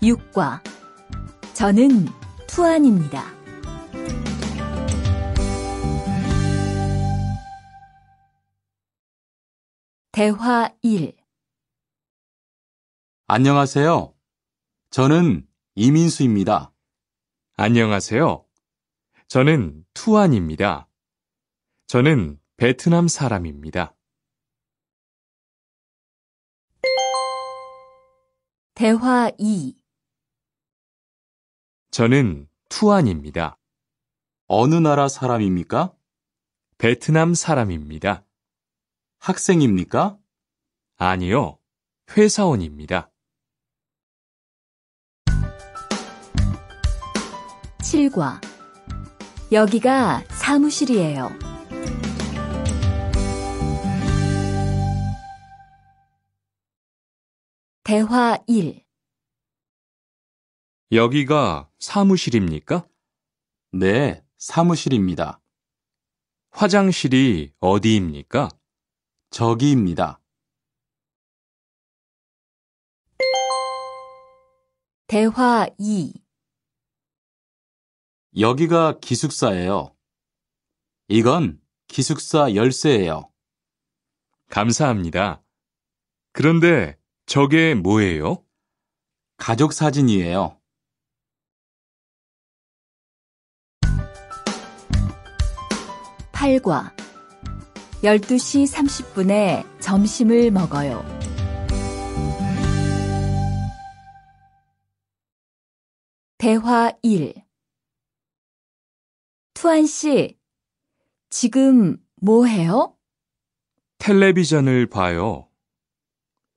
6과 저는 투안입니다. 대화 1. 안녕하세요. 저는 이민수입니다. 안녕하세요. 저는 투안입니다. 저는 베트남 사람입니다. 대화 2. 저는 투안입니다. 어느 나라 사람입니까? 베트남 사람입니다. 학생입니까? 아니요, 회사원입니다. 7과 여기가 사무실이에요. 대화 1. 여기가 사무실입니까? 네, 사무실입니다. 화장실이 어디입니까? 저기입니다. 대화 2. 여기가 기숙사예요. 이건 기숙사 열쇠예요. 감사합니다. 그런데 저게 뭐예요? 가족 사진이에요. 8과 12시 30분에 점심을 먹어요. 대화 1. 투안 씨, 지금 뭐 해요? 텔레비전을 봐요.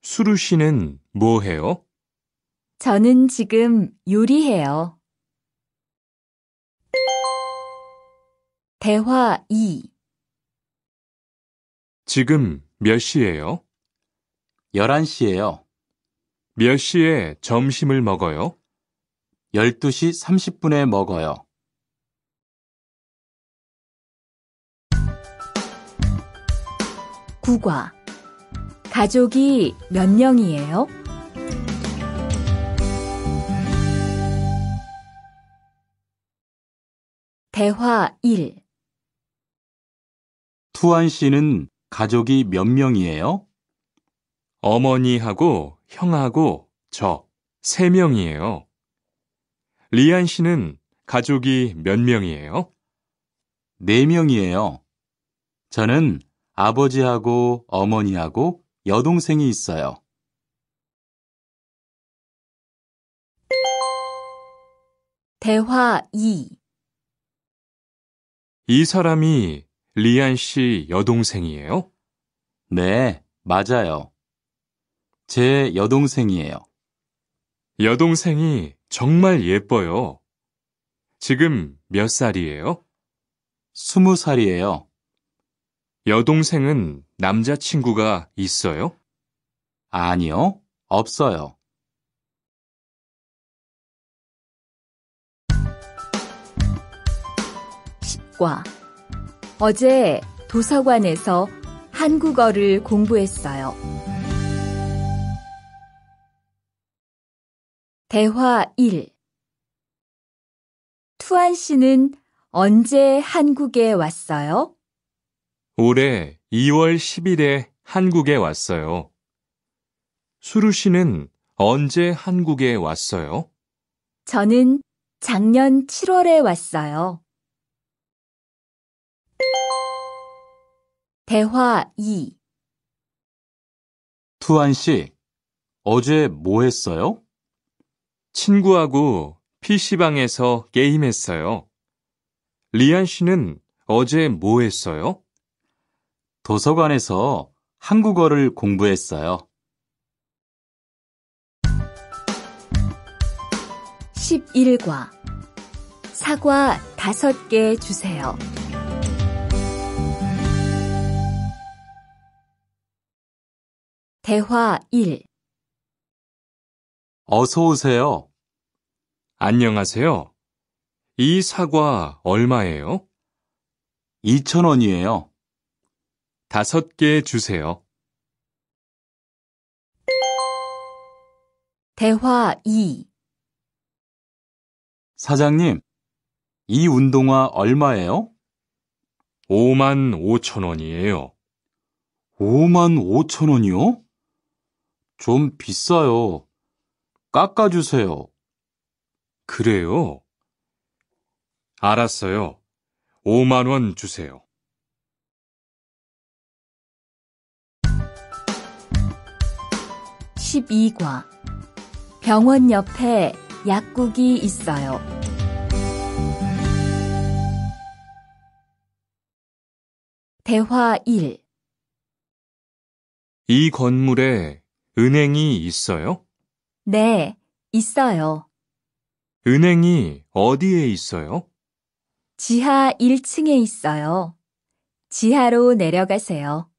수루 씨는 뭐 해요? 저는 지금 요리해요. 대화 2. 지금 몇 시예요? 11시예요. 몇 시에 점심을 먹어요? 12시 30분에 먹어요. 9과 가족이 몇 명이에요? 대화 1. 투안 씨는 가족이 몇 명이에요? 어머니하고 형하고 저 3명이에요. 리안 씨는 가족이 몇 명이에요? 4명이에요. 저는 아버지하고 어머니하고 여동생이 있어요. 대화 2. 이 사람이 리안 씨 여동생이에요? 네, 맞아요. 제 여동생이에요. 여동생이 정말 예뻐요. 지금 몇 살이에요? 20살이에요. 여동생은 남자친구가 있어요? 아니요, 없어요. 10과 어제 도서관에서 한국어를 공부했어요. 대화 1. 투안 씨는 언제 한국에 왔어요? 올해 2월 10일에 한국에 왔어요. 수루 씨는 언제 한국에 왔어요? 저는 작년 7월에 왔어요. 대화 2. 투안 씨, 어제 뭐 했어요? 친구하고 PC방에서 게임했어요. 리안 씨는 어제 뭐 했어요? 도서관에서 한국어를 공부했어요. 11과 사과 5개 주세요. 대화 1. 어서 오세요. 안녕하세요. 이 사과 얼마예요? 2,000원이에요. 5개 주세요. 대화 2. 사장님, 이 운동화 얼마예요? 5만 5천 원이에요. 5만 5천 원이요? 좀 비싸요. 깎아주세요. 그래요? 알았어요. 5만 원 주세요. 12과 병원 옆에 약국이 있어요. 대화 1. 이 건물에 은행이 있어요? 네, 있어요. 은행이 어디에 있어요? 지하 1층에 있어요. 지하로 내려가세요.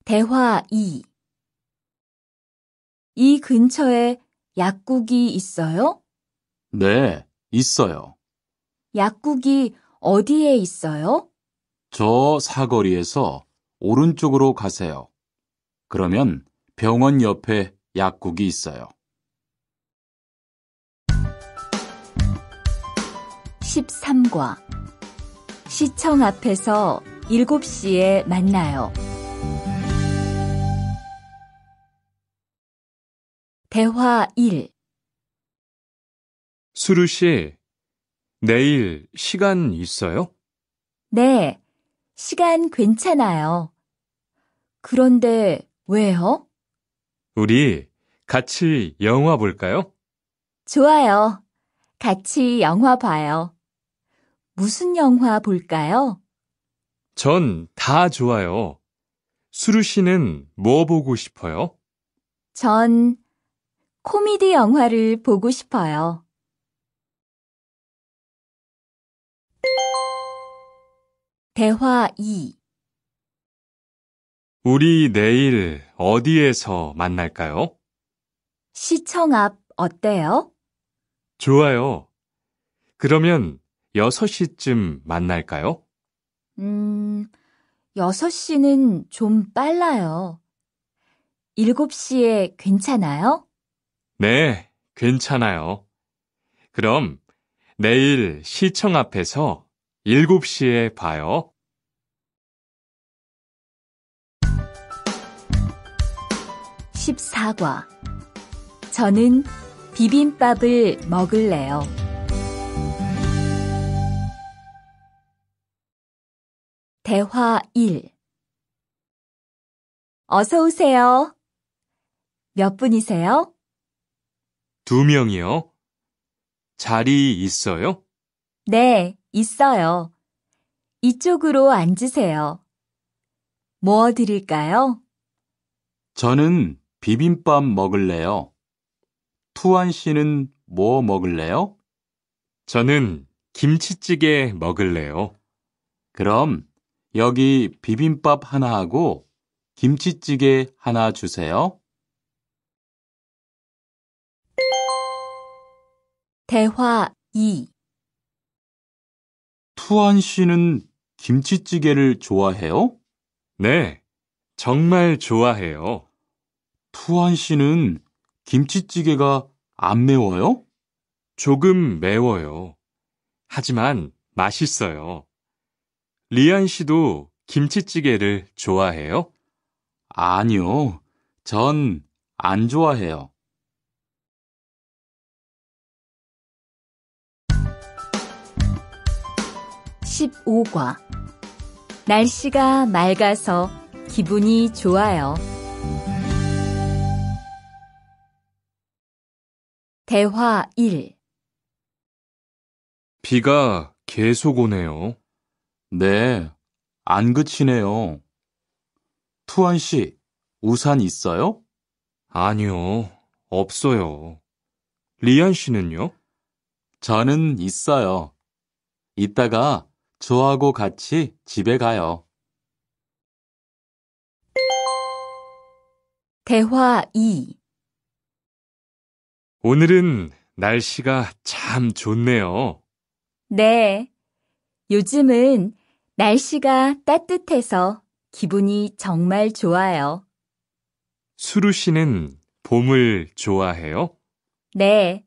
대화 2. 이 근처에 약국이 있어요? 네, 있어요. 약국이 어디에 있어요? 저 사거리에서 오른쪽으로 가세요. 그러면 병원 옆에 약국이 있어요. 13과 시청 앞에서 7시에 만나요. 대화 1. 수루 씨, 내일 시간 있어요? 네, 시간 괜찮아요. 그런데 왜요? 우리 같이 영화 볼까요? 좋아요. 같이 영화 봐요. 무슨 영화 볼까요? 전 다 좋아요. 수루 씨는 뭐 보고 싶어요? 전 코미디 영화를 보고 싶어요. 대화 2. 우리 내일 어디에서 만날까요? 시청 앞 어때요? 좋아요. 그러면 6시쯤 만날까요? 6시는 좀 빨라요. 7시에 괜찮아요? 네, 괜찮아요. 그럼 내일 시청 앞에서 7시에 봐요. 14과 저는 비빔밥을 먹을래요. 대화 1. 어서 오세요. 몇 분이세요? 2명이요. 자리 있어요? 네, 있어요. 이쪽으로 앉으세요. 뭐 드릴까요? 저는 비빔밥 먹을래요. 투안 씨는 뭐 먹을래요? 저는 김치찌개 먹을래요. 그럼 여기 비빔밥 하나 하고 김치찌개 하나 주세요. 대화 2. 투안 씨는 김치찌개를 좋아해요? 네, 정말 좋아해요. 투안 씨는 김치찌개가 안 매워요? 조금 매워요. 하지만 맛있어요. 리안 씨도 김치찌개를 좋아해요? 아니요, 전 안 좋아해요. 15과 날씨가 맑아서 기분이 좋아요. 대화 1. 비가 계속 오네요. 네, 안 그치네요. 투안 씨, 우산 있어요? 아니요, 없어요. 리안 씨는요? 저는 있어요. 이따가 저하고 같이 집에 가요. 대화 2. 오늘은 날씨가 참 좋네요. 네, 요즘은 날씨가 따뜻해서 기분이 정말 좋아요. 수루 씨는 봄을 좋아해요? 네,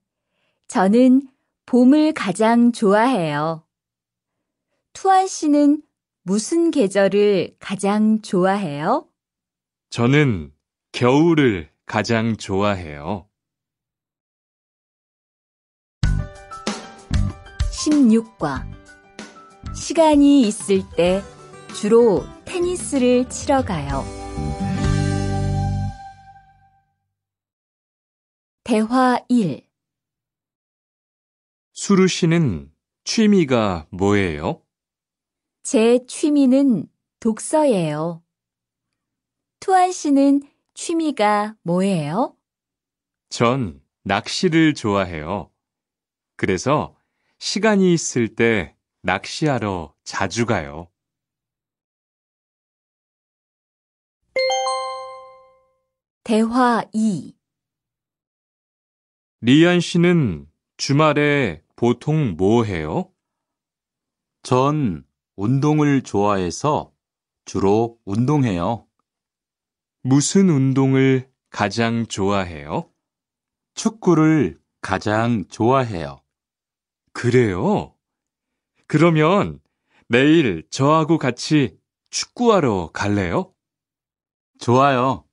저는 봄을 가장 좋아해요. 투안 씨는 무슨 계절을 가장 좋아해요? 저는 겨울을 가장 좋아해요. 16과 시간이 있을 때 주로 테니스를 치러 가요. 대화 1. 수루 씨는 취미가 뭐예요? 제 취미는 독서예요. 투안 씨는 취미가 뭐예요? 전 낚시를 좋아해요. 그래서 시간이 있을 때 낚시하러 자주 가요. 대화 2. 리안 씨는 주말에 보통 뭐 해요? 전 운동을 좋아해서 주로 운동해요. 무슨 운동을 가장 좋아해요? 축구를 가장 좋아해요. 그래요? 그러면 내일 저하고 같이 축구하러 갈래요? 좋아요.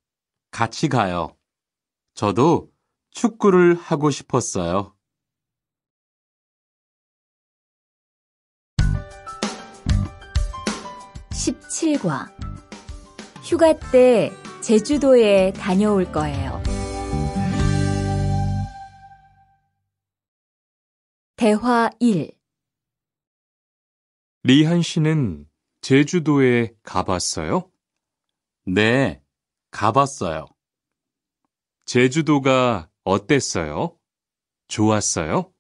같이 가요. 저도 축구를 하고 싶었어요. 17과 휴가 때 제주도에 다녀올 거예요. 대화 1. 리한 씨는 제주도에 가봤어요? 네, 가봤어요. 제주도가 어땠어요? 좋았어요?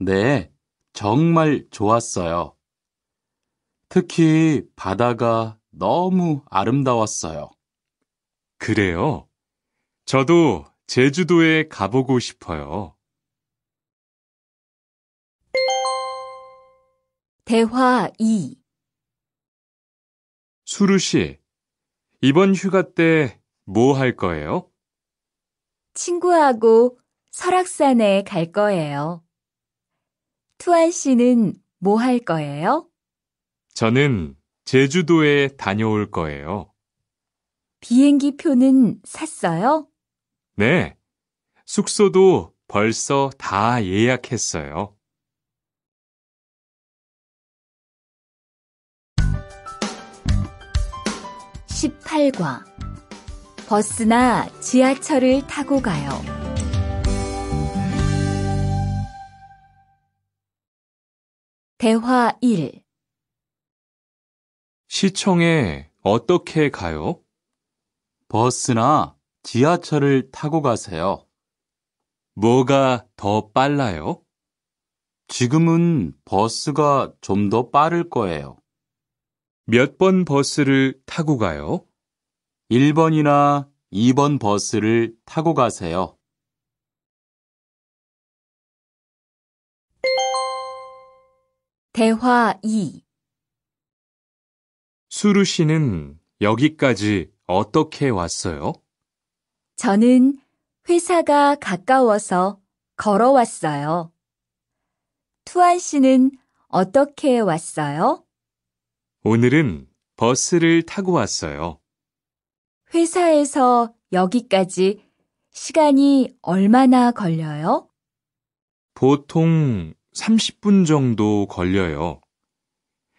네, 정말 좋았어요. 특히 바다가 너무 아름다웠어요. 그래요? 저도 제주도에 가보고 싶어요. 대화 2. 수루 씨, 이번 휴가 때 뭐 할 거예요? 친구하고 설악산에 갈 거예요. 투안 씨는 뭐 할 거예요? 저는 제주도에 다녀올 거예요. 비행기 표는 샀어요? 네, 숙소도 벌써 다 예약했어요. 18과 버스나 지하철을 타고 가요. 대화 1. 시청에 어떻게 가요? 버스나 지하철을 타고 가세요. 뭐가 더 빨라요? 지금은 버스가 좀 더 빠를 거예요. 몇 번 버스를 타고 가요? 1번이나 2번 버스를 타고 가세요. 대화 2. 수루 씨는 여기까지 어떻게 왔어요? 저는 회사가 가까워서 걸어왔어요. 투안 씨는 어떻게 왔어요? 오늘은 버스를 타고 왔어요. 회사에서 여기까지 시간이 얼마나 걸려요? 보통 30분 정도 걸려요.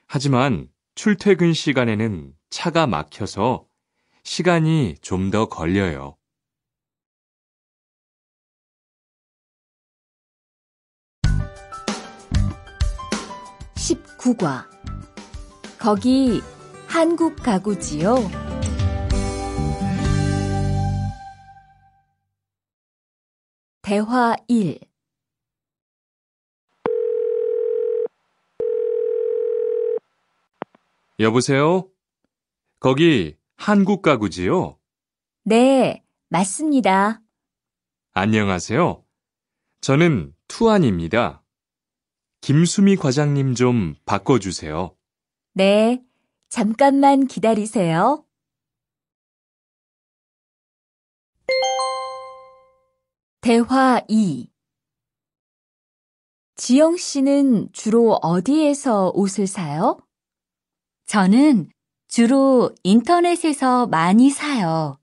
하지만 출퇴근 시간에는 차가 막혀서 시간이 좀 더 걸려요. 19과 거기 한국 가구지요? 대화 1. 여보세요? 거기 한국 가구지요? 네, 맞습니다. 안녕하세요. 저는 투안입니다. 김수미 과장님 좀 바꿔주세요. 네, 잠깐만 기다리세요. 대화 2. 지영 씨는 주로 어디에서 옷을 사요? 저는 주로 인터넷에서 많이 사요.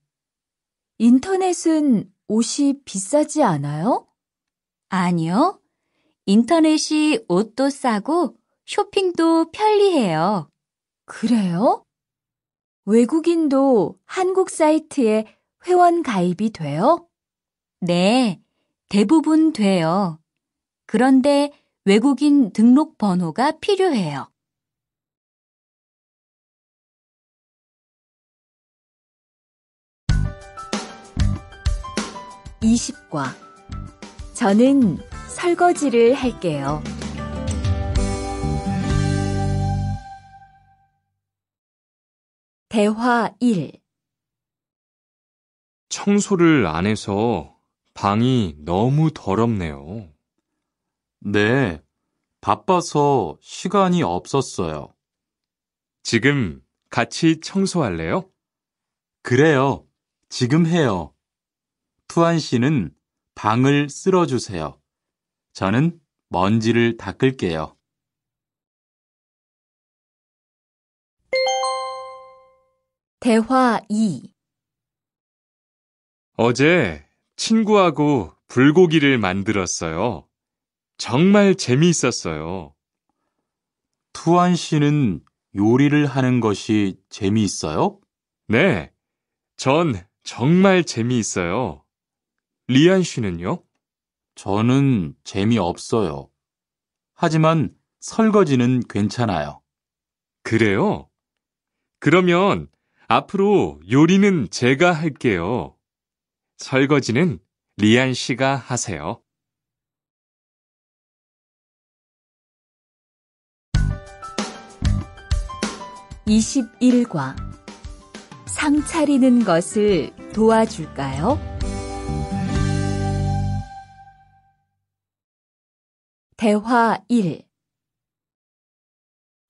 인터넷은 옷이 비싸지 않아요? 아니요. 인터넷이 옷도 싸고 쇼핑도 편리해요. 그래요? 외국인도 한국 사이트에 회원 가입이 돼요? 네, 대부분 돼요. 그런데 외국인 등록 번호가 필요해요. (20과) 저는 설거지를 할게요. 대화 1. 청소를 안 해서 방이 너무 더럽네요. 네, 바빠서 시간이 없었어요. 지금 같이 청소할래요? 그래요. 지금 해요. 투안 씨는 방을 쓸어주세요. 저는 먼지를 닦을게요. 대화 2. 어제 친구하고 불고기를 만들었어요. 정말 재미있었어요. 투안 씨는 요리를 하는 것이 재미있어요? 네, 전 정말 재미있어요. 리안 씨는요? 저는 재미없어요. 하지만 설거지는 괜찮아요. 그래요? 그러면 앞으로 요리는 제가 할게요. 설거지는 리안 씨가 하세요. (21과) 상 차리는 것을 도와줄까요? 대화 1.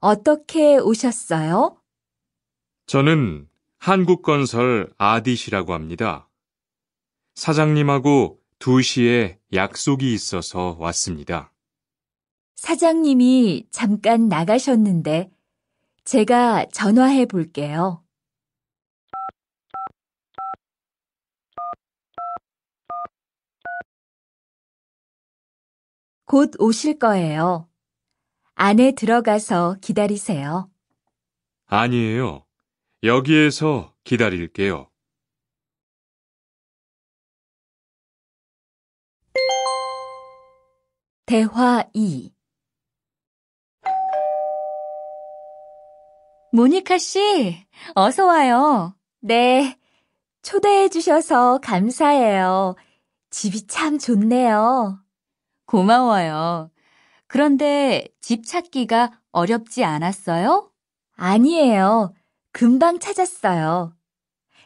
어떻게 오셨어요? 저는 한국건설 아디시라고 합니다. 사장님하고 2시에 약속이 있어서 왔습니다. 사장님이 잠깐 나가셨는데 제가 전화해 볼게요. 곧 오실 거예요. 안에 들어가서 기다리세요. 아니에요. 여기에서 기다릴게요. 대화 2. 모니카 씨, 어서 와요. 네, 초대해 주셔서 감사해요. 집이 참 좋네요. 고마워요. 그런데 집 찾기가 어렵지 않았어요? 아니에요. 금방 찾았어요.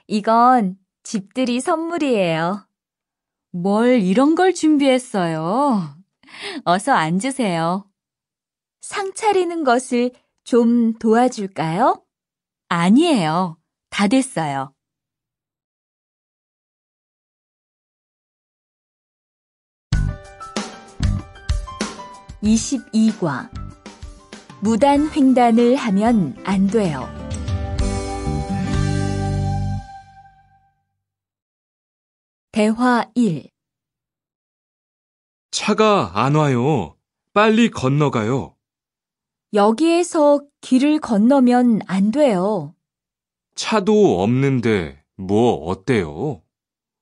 이건 집들이 선물이에요. 뭘 이런 걸 준비했어요? 어서 앉으세요. 상 차리는 것을 좀 도와줄까요? 아니에요. 다 됐어요. (22과) 무단 횡단을 하면 안 돼요. 대화 1. 차가 안 와요. 빨리 건너가요. 여기에서 길을 건너면 안 돼요. 차도 없는데 뭐 어때요?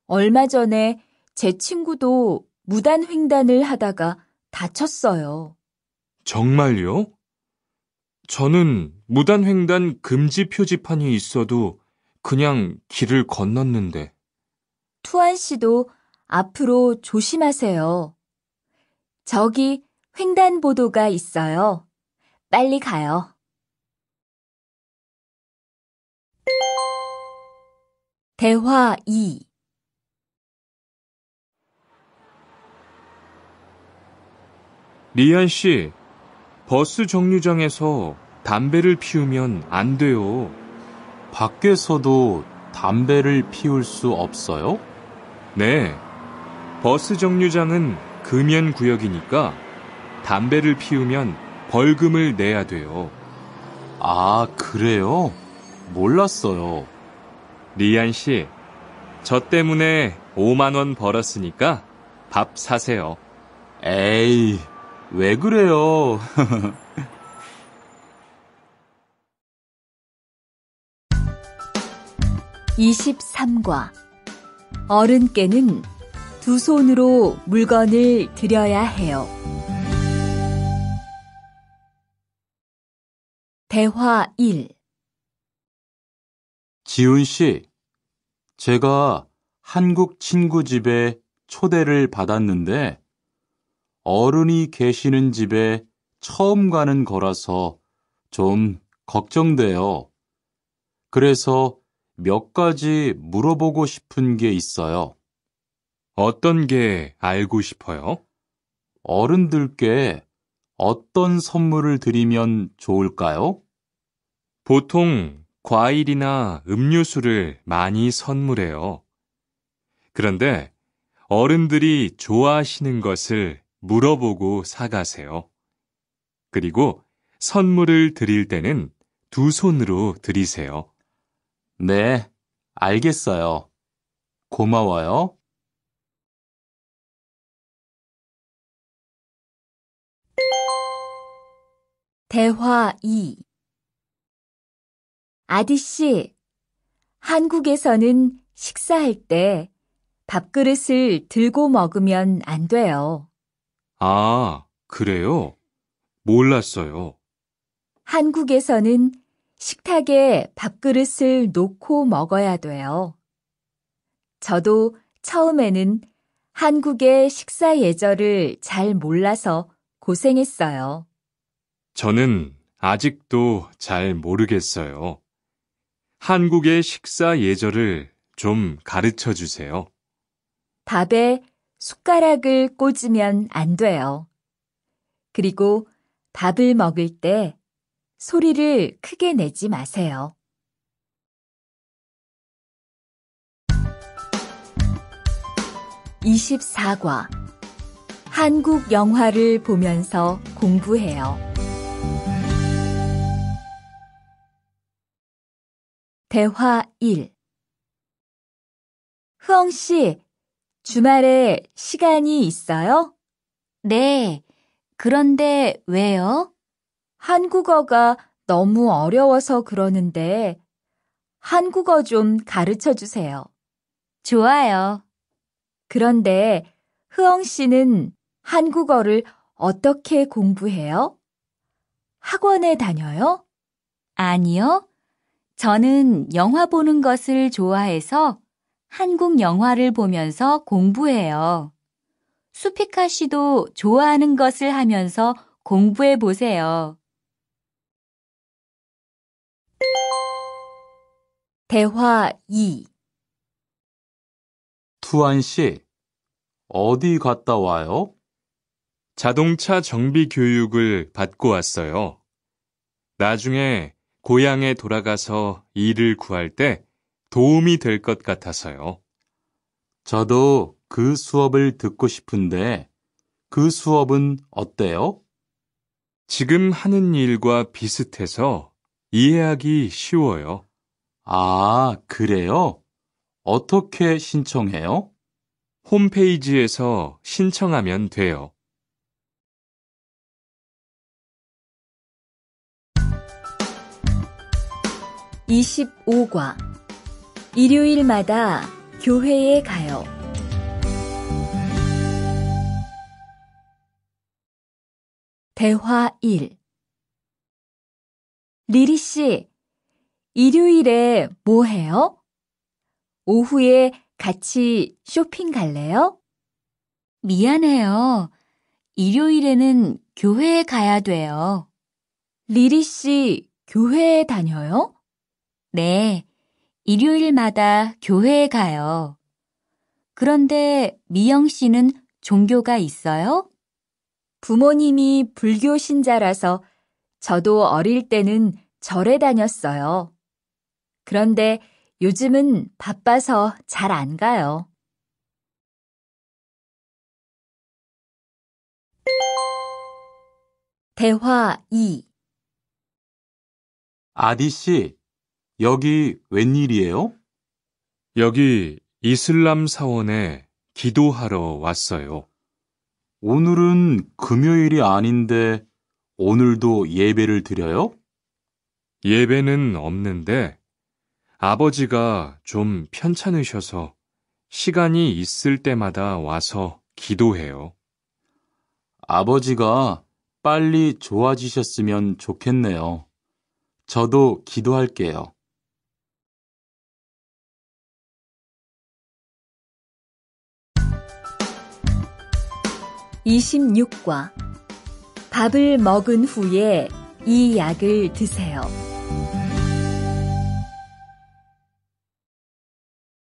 얼마 전에 제 친구도 무단 횡단을 하다가 다쳤어요. 정말요? 저는 무단횡단 금지 표지판이 있어도 그냥 길을 건넜는데. 투안 씨도 앞으로 조심하세요. 저기 횡단보도가 있어요. 빨리 가요. 대화 2. 리안 씨, 버스 정류장에서 담배를 피우면 안 돼요. 밖에서도 담배를 피울 수 없어요? 네, 버스 정류장은 금연 구역이니까 담배를 피우면 벌금을 내야 돼요. 아, 그래요? 몰랐어요. 리안 씨, 저 때문에 5만 원 벌었으니까 밥 사세요. 에이, 왜 그래요? 23과 어른께는 두 손으로 물건을 들여야 해요. 대화 1. 지훈 씨, 제가 한국 친구 집에 초대를 받았는데 어른이 계시는 집에 처음 가는 거라서 좀 걱정돼요. 그래서 몇 가지 물어보고 싶은 게 있어요. 어떤 게 알고 싶어요? 어른들께 어떤 선물을 드리면 좋을까요? 보통 과일이나 음료수를 많이 선물해요. 그런데 어른들이 좋아하시는 것을 물어보고 사가세요. 그리고 선물을 드릴 때는 두 손으로 드리세요. 네, 알겠어요. 고마워요. 대화 2. 아디씨, 한국에서는 식사할 때 밥그릇을 들고 먹으면 안 돼요. 아, 그래요? 몰랐어요. 한국에서는 식탁에 밥그릇을 놓고 먹어야 돼요. 저도 처음에는 한국의 식사 예절을 잘 몰라서 고생했어요. 저는 아직도 잘 모르겠어요. 한국의 식사 예절을 좀 가르쳐 주세요. 밥에 숟가락을 꽂으면 안 돼요. 그리고 밥을 먹을 때 소리를 크게 내지 마세요. 24과 한국 영화를 보면서 공부해요. 대화 1. 흐엉 씨, 주말에 시간이 있어요? 네. 그런데 왜요? 한국어가 너무 어려워서 그러는데 한국어 좀 가르쳐 주세요. 좋아요. 그런데 흐엉 씨는 한국어를 어떻게 공부해요? 학원에 다녀요? 아니요. 저는 영화 보는 것을 좋아해서 한국 영화를 보면서 공부해요. 수피카 씨도 좋아하는 것을 하면서 공부해 보세요. 대화 2. 투안 씨, 어디 갔다 와요? 자동차 정비 교육을 받고 왔어요. 나중에 고향에 돌아가서 일을 구할 때 도움이 될 것 같아서요. 저도 그 수업을 듣고 싶은데 그 수업은 어때요? 지금 하는 일과 비슷해서 이해하기 쉬워요. 아, 그래요? 어떻게 신청해요? 홈페이지에서 신청하면 돼요. 25과 일요일마다 교회에 가요. 대화 1. 리리 씨, 일요일에 뭐 해요? 오후에 같이 쇼핑 갈래요? 미안해요. 일요일에는 교회에 가야 돼요. 리리 씨, 교회에 다녀요? 네. 일요일마다 교회에 가요. 그런데 미영 씨는 종교가 있어요? 부모님이 불교 신자라서 저도 어릴 때는 절에 다녔어요. 그런데 요즘은 바빠서 잘 안 가요. 대화 2. 아디 씨, 여기 웬일이에요? 여기 이슬람 사원에 기도하러 왔어요. 오늘은 금요일이 아닌데 오늘도 예배를 드려요? 예배는 없는데 아버지가 좀 편찮으셔서 시간이 있을 때마다 와서 기도해요. 아버지가 빨리 좋아지셨으면 좋겠네요. 저도 기도할게요. 26과 밥을 먹은 후에 이 약을 드세요.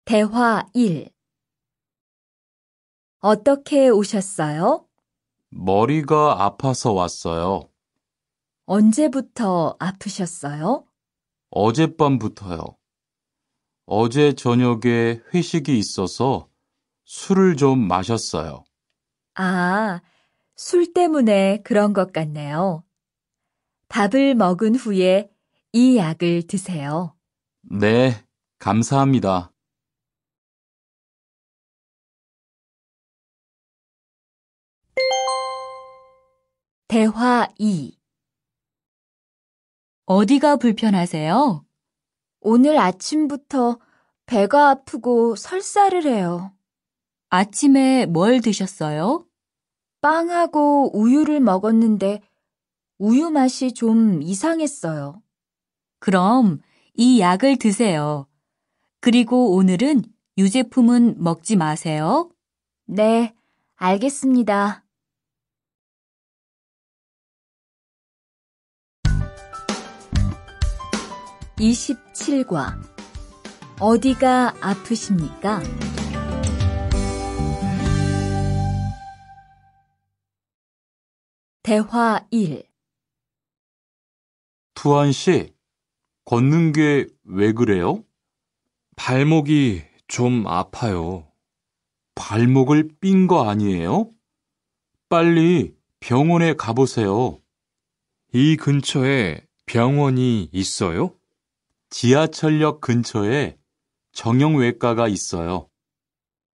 대화 1. 어떻게 오셨어요? 머리가 아파서 왔어요. 언제부터 아프셨어요? 어젯밤부터요. 어제 저녁에 회식이 있어서 술을 좀 마셨어요. 아, 술 때문에 그런 것 같네요. 밥을 먹은 후에 이 약을 드세요. 네, 감사합니다. 대화 2. 어디가 불편하세요? 오늘 아침부터 배가 아프고 설사를 해요. 아침에 뭘 드셨어요? 빵하고 우유를 먹었는데 우유 맛이 좀 이상했어요. 그럼 이 약을 드세요. 그리고 오늘은 유제품은 먹지 마세요. 네, 알겠습니다. 27과 어디가 아프십니까? 대화 1. 투안 씨, 걷는 게 왜 그래요? 발목이 좀 아파요. 발목을 삔 거 아니에요? 빨리 병원에 가보세요. 이 근처에 병원이 있어요? 지하철역 근처에 정형외과가 있어요.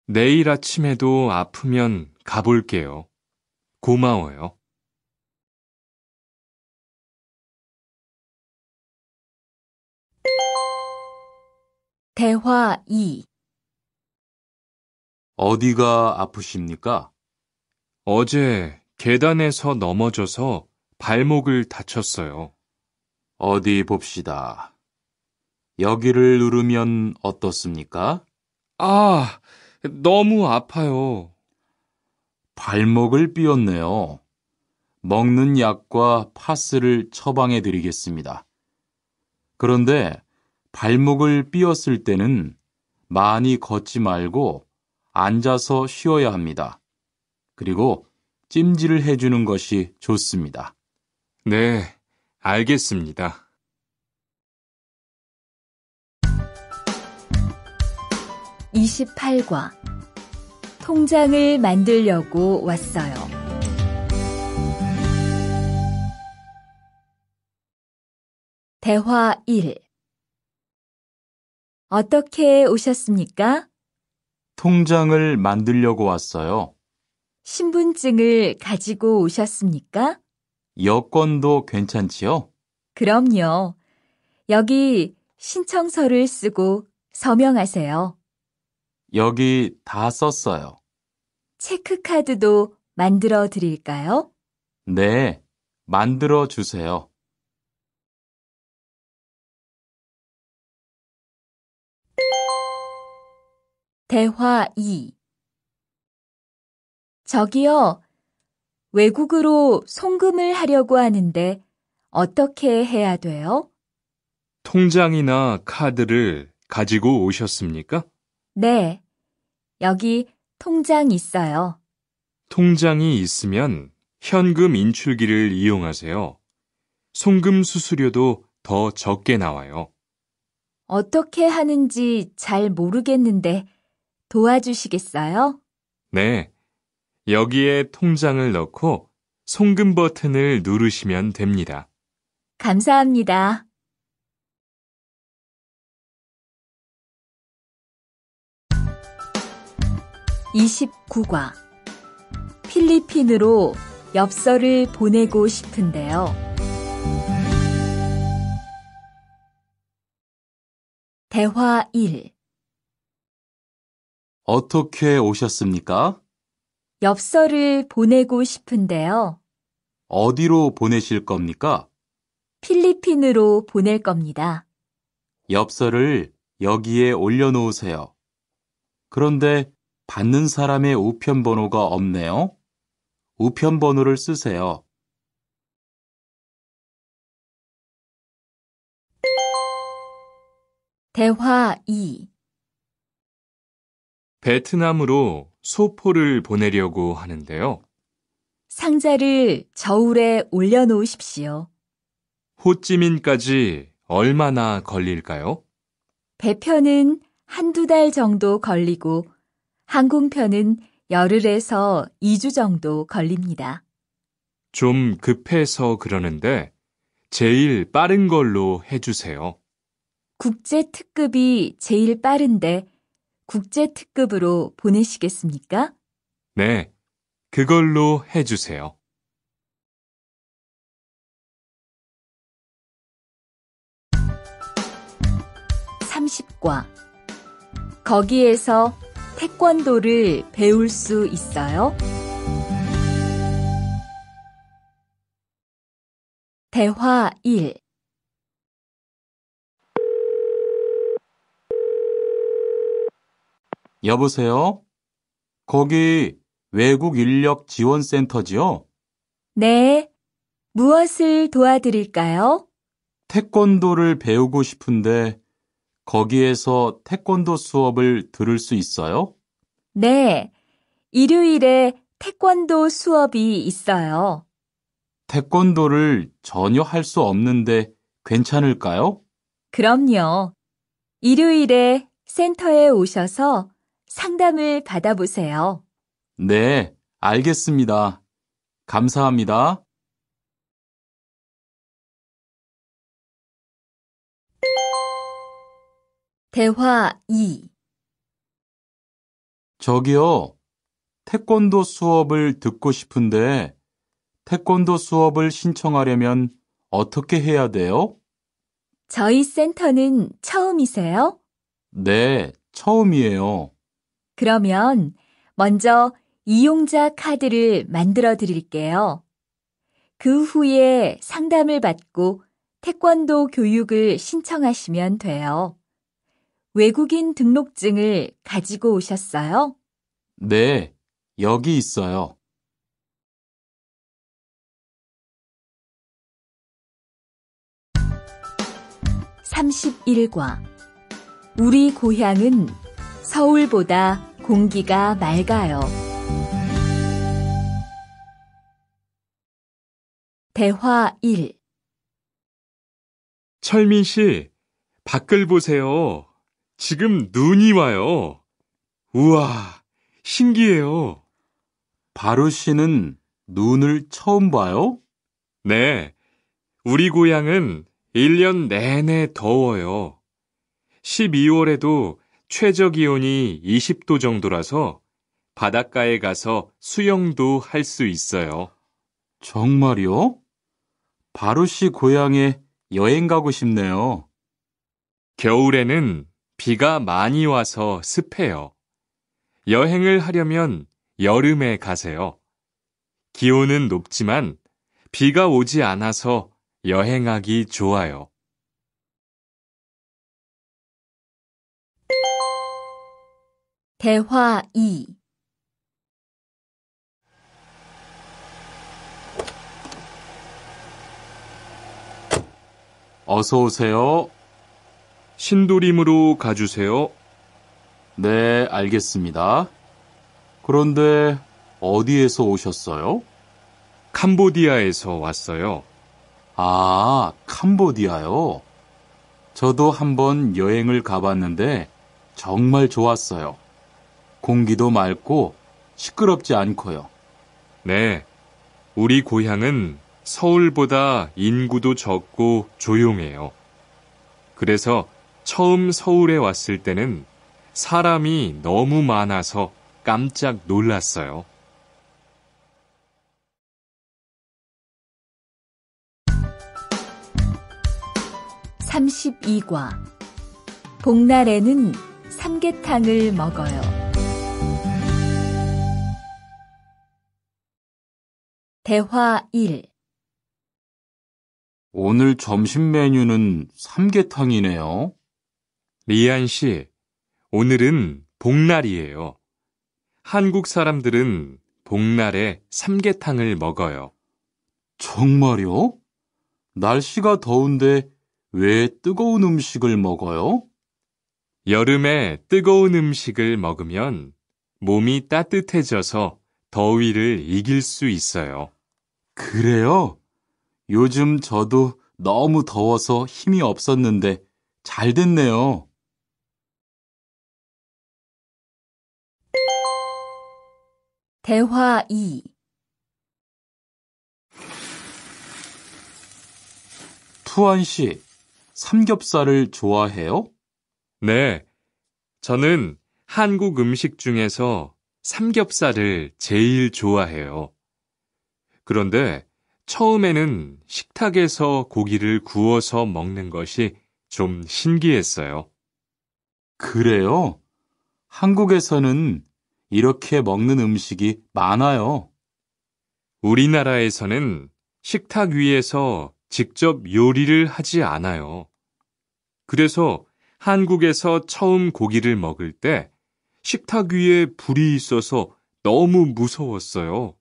내일 아침에도 아프면 가볼게요. 고마워요. 대화 2. 어디가 아프십니까? 어제 계단에서 넘어져서 발목을 다쳤어요. 어디 봅시다. 여기를 누르면 어떻습니까? 아, 너무 아파요. 발목을 삐었네요. 먹는 약과 파스를 처방해 드리겠습니다. 그런데 발목을 삐었을 때는 많이 걷지 말고 앉아서 쉬어야 합니다. 그리고 찜질을 해주는 것이 좋습니다. 네, 알겠습니다. 28과 통장을 만들려고 왔어요. 대화 1. 어떻게 오셨습니까? 통장을 만들려고 왔어요. 신분증을 가지고 오셨습니까? 여권도 괜찮지요? 그럼요. 여기 신청서를 쓰고 서명하세요. 여기 다 썼어요. 체크카드도 만들어 드릴까요? 네, 만들어 주세요. 대화 2. 저기요, 외국으로 송금을 하려고 하는데 어떻게 해야 돼요? 통장이나 카드를 가지고 오셨습니까? 네, 여기 통장 있어요. 통장이 있으면 현금 인출기를 이용하세요. 송금 수수료도 더 적게 나와요. 어떻게 하는지 잘 모르겠는데 도와주시겠어요? 네, 여기에 통장을 넣고 송금 버튼을 누르시면 됩니다. 감사합니다. (29과) 필리핀으로 엽서를 보내고 싶은데요. 대화 1. 어떻게 오셨습니까? 엽서를 보내고 싶은데요. 어디로 보내실 겁니까? 필리핀으로 보낼 겁니다. 엽서를 여기에 올려놓으세요. 그런데 받는 사람의 우편 번호가 없네요. 우편 번호를 쓰세요. 대화 2. 베트남으로 소포를 보내려고 하는데요. 상자를 저울에 올려놓으십시오. 호찌민까지 얼마나 걸릴까요? 배편은 한두 달 정도 걸리고 항공편은 열흘에서 2주 정도 걸립니다. 좀 급해서 그러는데 제일 빠른 걸로 해주세요. 국제 특급이 제일 빠른데 국제 특급으로 보내시겠습니까? 네, 그걸로 해주세요. (30과) 거기에서 태권도를 배울 수 있어요? 대화 1. 여보세요? 거기 외국 인력 지원센터지요? 네. 무엇을 도와드릴까요? 태권도를 배우고 싶은데 거기에서 태권도 수업을 들을 수 있어요? 네. 일요일에 태권도 수업이 있어요. 태권도를 전혀 할 수 없는데 괜찮을까요? 그럼요. 일요일에 센터에 오셔서 상담을 받아보세요. 네, 알겠습니다. 감사합니다. 대화 2. 저기요, 태권도 수업을 듣고 싶은데 태권도 수업을 신청하려면 어떻게 해야 돼요? 저희 센터는 처음이세요? 네, 처음이에요. 그러면 먼저 이용자 카드를 만들어 드릴게요. 그 후에 상담을 받고 태권도 교육을 신청하시면 돼요. 외국인 등록증을 가지고 오셨어요? 네, 여기 있어요. (31과) 우리 고향은 서울보다 공기가 맑아요. 대화 1. 철민 씨, 밖을 보세요. 지금 눈이 와요. 우와, 신기해요. 바루 씨는 눈을 처음 봐요? 네, 우리 고향은 1년 내내 더워요. 12월에도 최저 기온이 20도 정도라서 바닷가에 가서 수영도 할 수 있어요. 정말요? 바루 씨 고향에 여행 가고 싶네요. 겨울에는 비가 많이 와서 습해요. 여행을 하려면 여름에 가세요. 기온은 높지만 비가 오지 않아서 여행하기 좋아요. 대화 2. 어서 오세요. 신도림으로 가주세요. 네, 알겠습니다. 그런데 어디에서 오셨어요? 캄보디아에서 왔어요. 아, 캄보디아요. 저도 한번 여행을 가봤는데 정말 좋았어요. 공기도 맑고 시끄럽지 않고요. 네, 우리 고향은 서울보다 인구도 적고 조용해요. 그래서 처음 서울에 왔을 때는 사람이 너무 많아서 깜짝 놀랐어요. (32과) 복날에는 삼계탕을 먹어요. 대화 1. 오늘 점심 메뉴는 삼계탕이네요. 리안 씨, 오늘은 복날이에요. 한국 사람들은 복날에 삼계탕을 먹어요. 정말요? 날씨가 더운데 왜 뜨거운 음식을 먹어요? 여름에 뜨거운 음식을 먹으면 몸이 따뜻해져서 더위를 이길 수 있어요. 그래요? 요즘 저도 너무 더워서 힘이 없었는데 잘 됐네요. 대화 2. 투안 씨, 삼겹살을 좋아해요? 네, 저는 한국 음식 중에서 삼겹살을 제일 좋아해요. 그런데 처음에는 식탁에서 고기를 구워서 먹는 것이 좀 신기했어요. 그래요? 한국에서는 이렇게 먹는 음식이 많아요. 우리나라에서는 식탁 위에서 직접 요리를 하지 않아요. 그래서 한국에서 처음 고기를 먹을 때 식탁 위에 불이 있어서 너무 무서웠어요.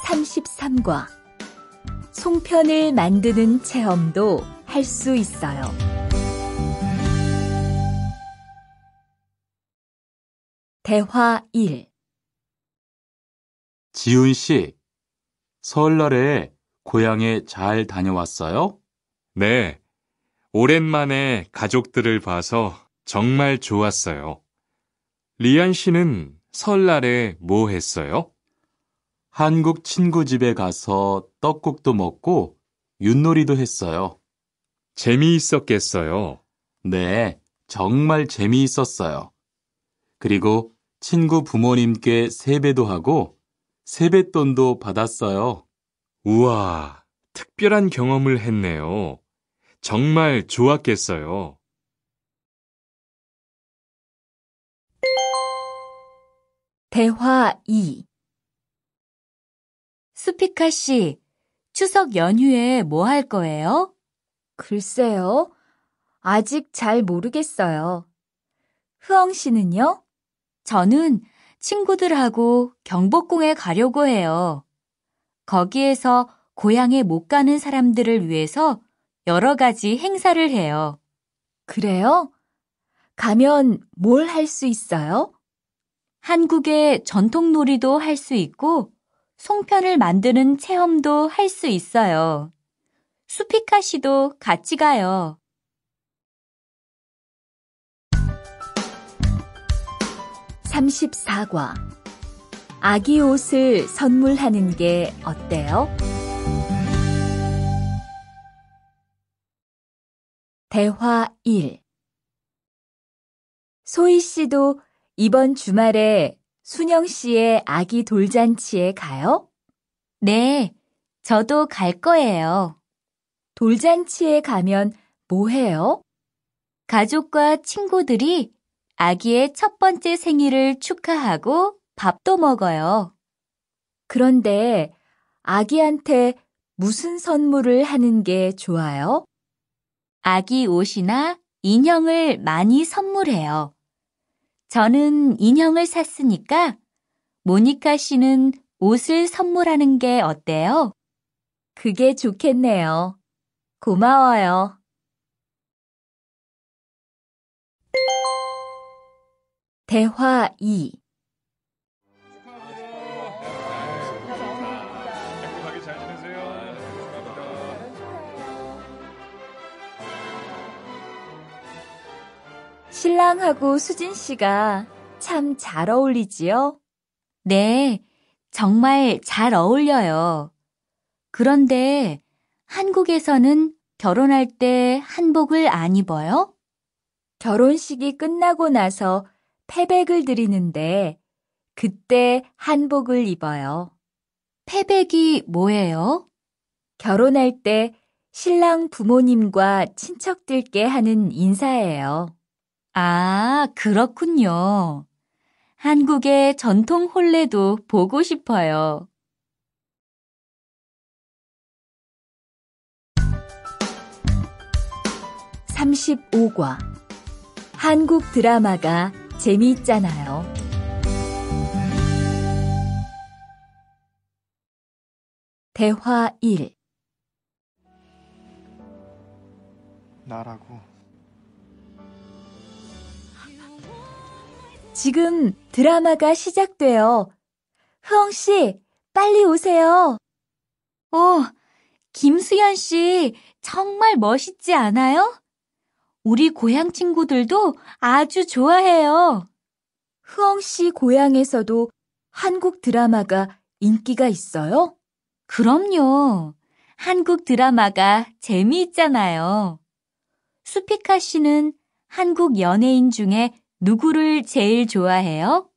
33과 송편을 만드는 체험도 할 수 있어요. 대화 1. 지훈 씨, 설날에 고향에 잘 다녀왔어요? 네, 오랜만에 가족들을 봐서 정말 좋았어요. 리안 씨는 설날에 뭐 했어요? 한국 친구 집에 가서 떡국도 먹고 윷놀이도 했어요. 재미있었겠어요. 네, 정말 재미있었어요. 그리고 친구 부모님께 세배도 하고 세뱃돈도 받았어요. 우와, 특별한 경험을 했네요. 정말 좋았겠어요. 대화 2. 수피카 씨, 추석 연휴에 뭐 할 거예요? 글쎄요. 아직 잘 모르겠어요. 흐엉 씨는요? 저는 친구들하고 경복궁에 가려고 해요. 거기에서 고향에 못 가는 사람들을 위해서 여러 가지 행사를 해요. 그래요? 가면 뭘 할 수 있어요? 한국의 전통 놀이도 할 수 있고 송편을 만드는 체험도 할 수 있어요. 수피카 씨도 같이 가요. 34과 아기 옷을 선물하는 게 어때요? 대화 1. 소희 씨도 이번 주말에 순영 씨의 아기 돌잔치에 가요? 네, 저도 갈 거예요. 돌잔치에 가면 뭐 해요? 가족과 친구들이 아기의 첫 번째 생일을 축하하고 밥도 먹어요. 그런데 아기한테 무슨 선물을 하는 게 좋아요? 아기 옷이나 인형을 많이 선물해요. 저는 인형을 샀으니까 모니카 씨는 옷을 선물하는 게 어때요? 그게 좋겠네요. 고마워요. 대화 2. 행복하게 잘 지내세요. 신랑하고 수진 씨가 참 잘 어울리지요? 네, 정말 잘 어울려요. 그런데 한국에서는 결혼할 때 한복을 안 입어요? 결혼식이 끝나고 나서 패백을 드리는데 그때 한복을 입어요. 패백이 뭐예요? 결혼할 때 신랑 부모님과 친척들께 하는 인사예요. 아, 그렇군요. 한국의 전통 혼례도 보고 싶어요. 35과 한국 드라마가 재미있잖아요. 대화 1. 나라고. 지금 드라마가 시작돼요. 흐엉 씨, 빨리 오세요. 김수현 씨, 정말 멋있지 않아요? 우리 고향 친구들도 아주 좋아해요. 흐엉 씨 고향에서도 한국 드라마가 인기가 있어요? 그럼요. 한국 드라마가 재미있잖아요. 수피카 씨는 한국 연예인 중에 누구를 제일 좋아해요?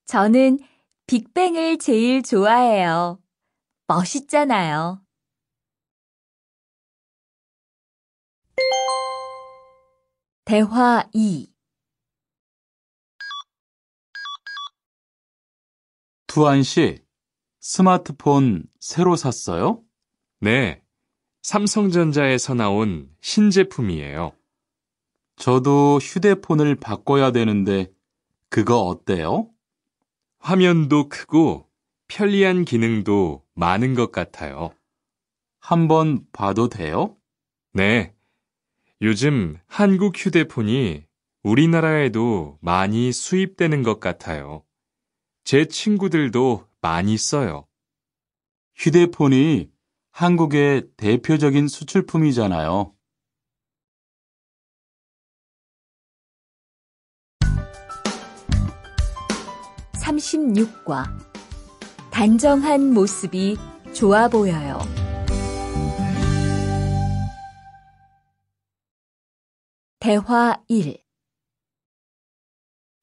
저는 빅뱅을 제일 좋아해요. 멋있잖아요. 대화 2. 투안 씨, 스마트폰 새로 샀어요? 네, 삼성전자에서 나온 신제품이에요. 저도 휴대폰을 바꿔야 되는데 그거 어때요? 화면도 크고 편리한 기능도 많은 것 같아요. 한번 봐도 돼요? 네, 요즘 한국 휴대폰이 우리나라에도 많이 수입되는 것 같아요. 제 친구들도 많이 써요. 휴대폰이 한국의 대표적인 수출품이잖아요. 36과 단정한 모습이 좋아 보여요. 대화 1.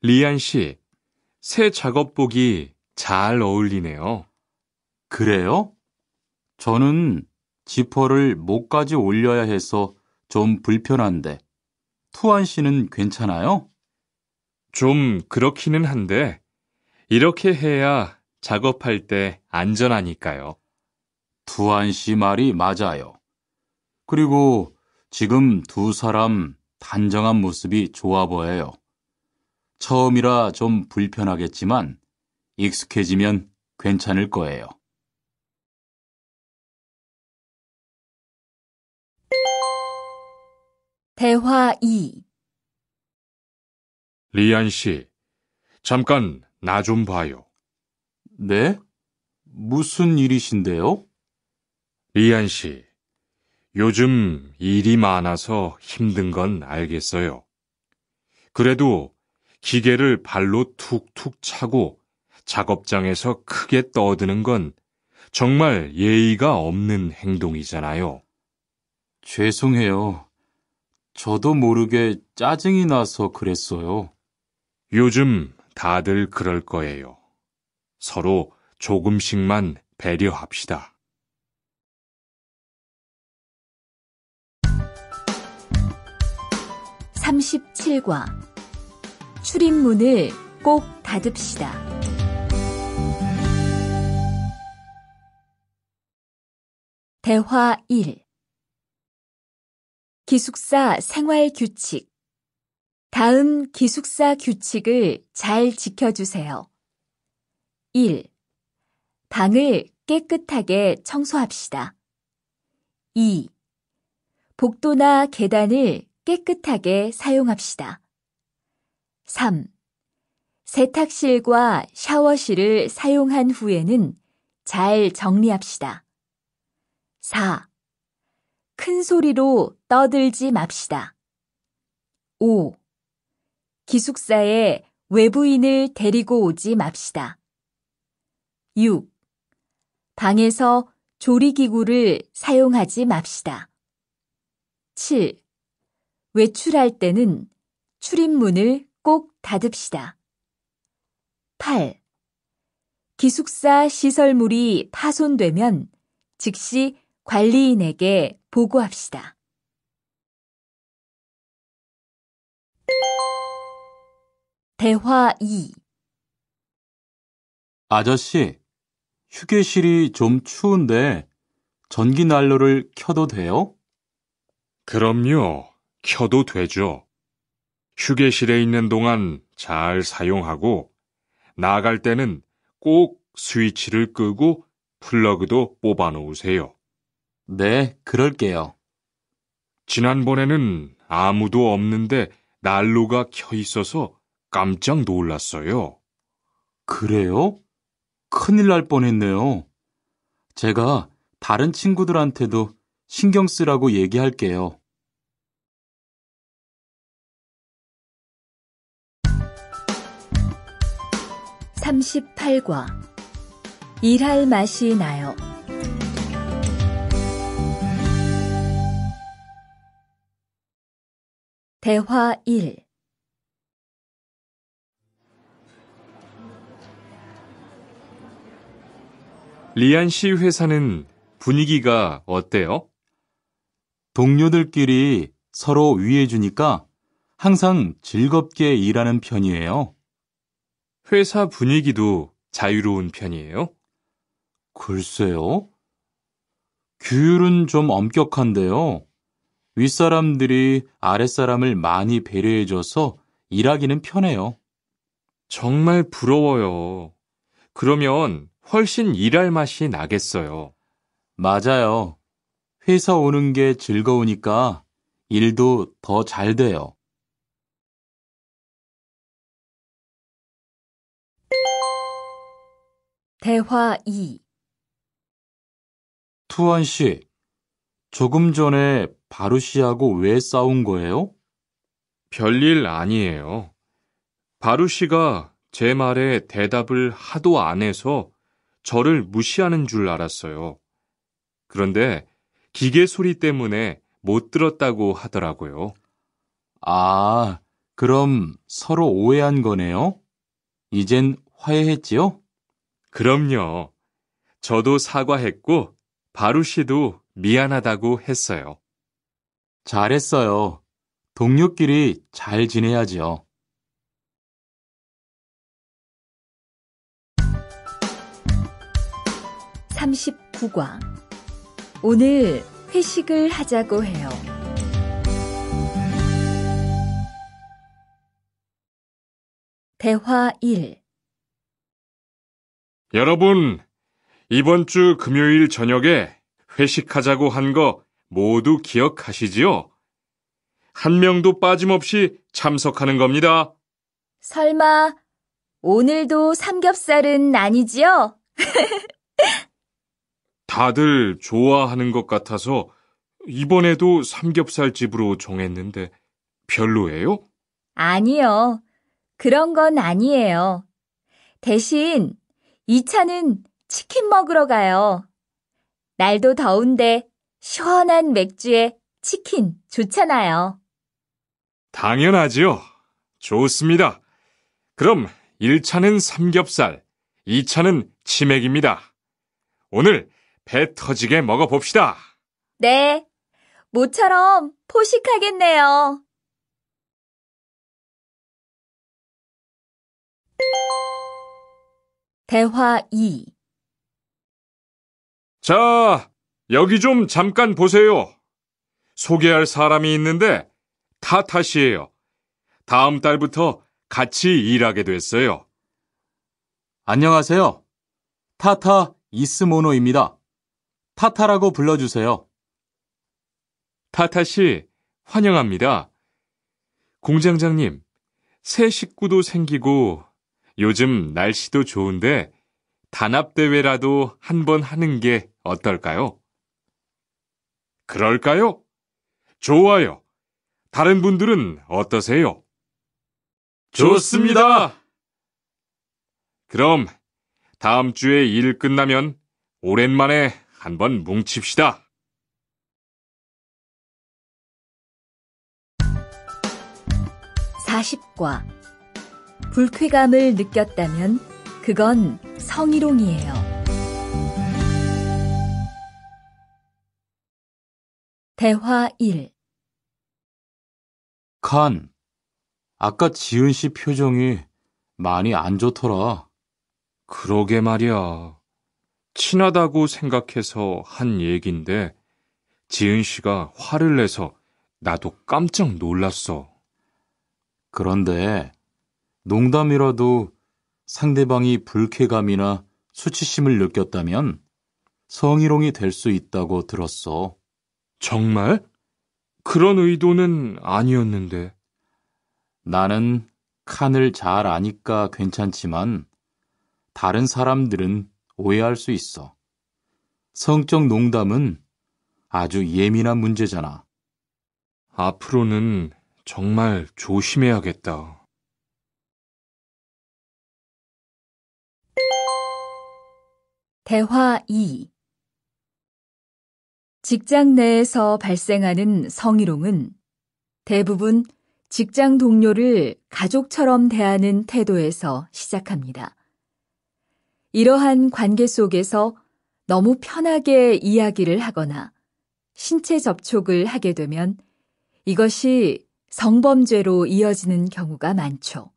리안 씨, 새 작업복이 잘 어울리네요. 그래요? 저는 지퍼를 목까지 올려야 해서 좀 불편한데, 투안 씨는 괜찮아요? 좀 그렇기는 한데, 이렇게 해야 작업할 때 안전하니까요. 투안 씨 말이 맞아요. 그리고 지금 두 사람 단정한 모습이 좋아 보여요. 처음이라 좀 불편하겠지만 익숙해지면 괜찮을 거예요. 대화 2. 리안 씨, 잠깐 나 좀 봐요. 네? 무슨 일이신데요? 리안 씨, 요즘 일이 많아서 힘든 건 알겠어요. 그래도 기계를 발로 툭툭 차고 작업장에서 크게 떠드는 건 정말 예의가 없는 행동이잖아요. 죄송해요. 저도 모르게 짜증이 나서 그랬어요. 요즘 다들 그럴 거예요. 서로 조금씩만 배려합시다. 37과 출입문을 꼭 닫읍시다. 대화 1. 기숙사 생활 규칙. 다음 기숙사 규칙을 잘 지켜주세요. 1. 방을 깨끗하게 청소합시다. 2. 복도나 계단을 깨끗하게 사용합시다. 3. 세탁실과 샤워실을 사용한 후에는 잘 정리합시다. 4. 큰 소리로 떠들지 맙시다. 5. 기숙사에 외부인을 데리고 오지 맙시다. 6. 방에서 조리기구를 사용하지 맙시다. 7. 외출할 때는 출입문을 꼭 닫읍시다. 8. 기숙사 시설물이 파손되면 즉시 관리인에게 보고합시다. 대화 2. 아저씨, 휴게실이 좀 추운데 전기 난로를 켜도 돼요? 그럼요. 켜도 되죠. 휴게실에 있는 동안 잘 사용하고 나갈 때는 꼭 스위치를 끄고 플러그도 뽑아 놓으세요. 네, 그럴게요. 지난번에는 아무도 없는데 난로가 켜 있어서 깜짝 놀랐어요. 그래요? 큰일 날 뻔했네요. 제가 다른 친구들한테도 신경 쓰라고 얘기할게요. 38과 일할 맛이 나요. 대화 1. 리안 씨 회사는 분위기가 어때요? 동료들끼리 서로 위해주니까 항상 즐겁게 일하는 편이에요. 회사 분위기도 자유로운 편이에요? 글쎄요. 규율은 좀 엄격한데요. 윗사람들이 아랫사람을 많이 배려해줘서 일하기는 편해요. 정말 부러워요. 그러면 훨씬 일할 맛이 나겠어요. 맞아요. 회사 오는 게 즐거우니까 일도 더 잘 돼요. 대화 2. 투원 씨, 조금 전에 바루 씨하고 왜 싸운 거예요? 별일 아니에요. 바루 씨가 제 말에 대답을 하도 안 해서 저를 무시하는 줄 알았어요. 그런데 기계 소리 때문에 못 들었다고 하더라고요. 아, 그럼 서로 오해한 거네요? 이젠 화해했지요? 그럼요. 저도 사과했고 바루 씨도 미안하다고 했어요. 잘했어요. 동료끼리 잘 지내야지요. 39과 오늘 회식을 하자고 해요. 대화 1. 여러분, 이번 주 금요일 저녁에 회식하자고 한 거 모두 기억하시지요? 한 명도 빠짐없이 참석하는 겁니다. 설마 오늘도 삼겹살은 아니지요? 다들 좋아하는 것 같아서 이번에도 삼겹살 집으로 정했는데 별로예요? 아니요. 그런 건 아니에요. 대신 2차는 치킨 먹으러 가요. 날도 더운데 시원한 맥주에 치킨 좋잖아요. 당연하지요. 좋습니다. 그럼 1차는 삼겹살, 2차는 치맥입니다. 오늘 배 터지게 먹어봅시다. 네, 모처럼 포식하겠네요. 대화 2. 자, 여기 좀 잠깐 보세요. 소개할 사람이 있는데 타타 씨예요. 다음 달부터 같이 일하게 됐어요. 안녕하세요. 타타 이스모노입니다. 타타라고 불러주세요. 타타 씨, 환영합니다. 공장장님, 새 식구도 생기고 요즘 날씨도 좋은데 단합대회라도 한번 하는 게 어떨까요? 그럴까요? 좋아요. 다른 분들은 어떠세요? 좋습니다. 그럼 다음 주에 일 끝나면 오랜만에 한번 뭉칩시다. (40과) 불쾌감을 느꼈다면 그건 성희롱이에요. 대화 1. 칸, 아까 지은 씨 표정이 많이 안 좋더라. 그러게 말이야. 친하다고 생각해서 한 얘긴데 지은 씨가 화를 내서 나도 깜짝 놀랐어. 그런데 농담이라도 상대방이 불쾌감이나 수치심을 느꼈다면 성희롱이 될 수 있다고 들었어. 정말? 그런 의도는 아니었는데. 나는 칸을 잘 아니까 괜찮지만 다른 사람들은 오해할 수 있어. 성적 농담은 아주 예민한 문제잖아. 앞으로는 정말 조심해야겠다. 대화 2. 직장 내에서 발생하는 성희롱은 대부분 직장 동료를 가족처럼 대하는 태도에서 시작합니다. 이러한 관계 속에서 너무 편하게 이야기를 하거나 신체 접촉을 하게 되면 이것이 성범죄로 이어지는 경우가 많죠.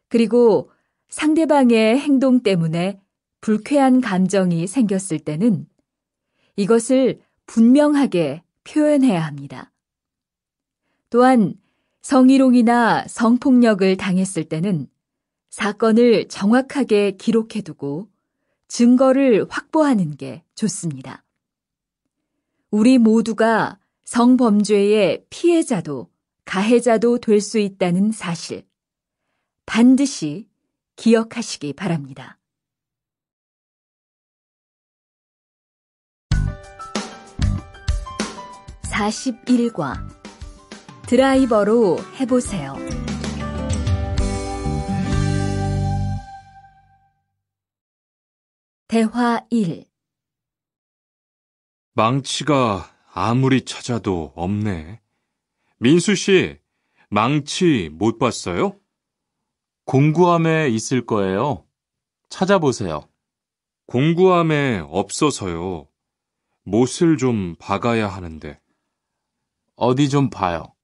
그리고 상대방의 행동 때문에 불쾌한 감정이 생겼을 때는 이것을 분명하게 표현해야 합니다. 또한 성희롱이나 성폭력을 당했을 때는 사건을 정확하게 기록해두고 증거를 확보하는 게 좋습니다. 우리 모두가 성범죄의 피해자도 가해자도 될 수 있다는 사실, 반드시 기억하시기 바랍니다. (41과) 드라이버로 해보세요. 대화 1. 망치가 아무리 찾아도 없네. 민수 씨, 망치 못 봤어요? 공구함에 있을 거예요. 찾아보세요. 공구함에 없어서요. 못을 좀 박아야 하는데. 어디 좀 봐요.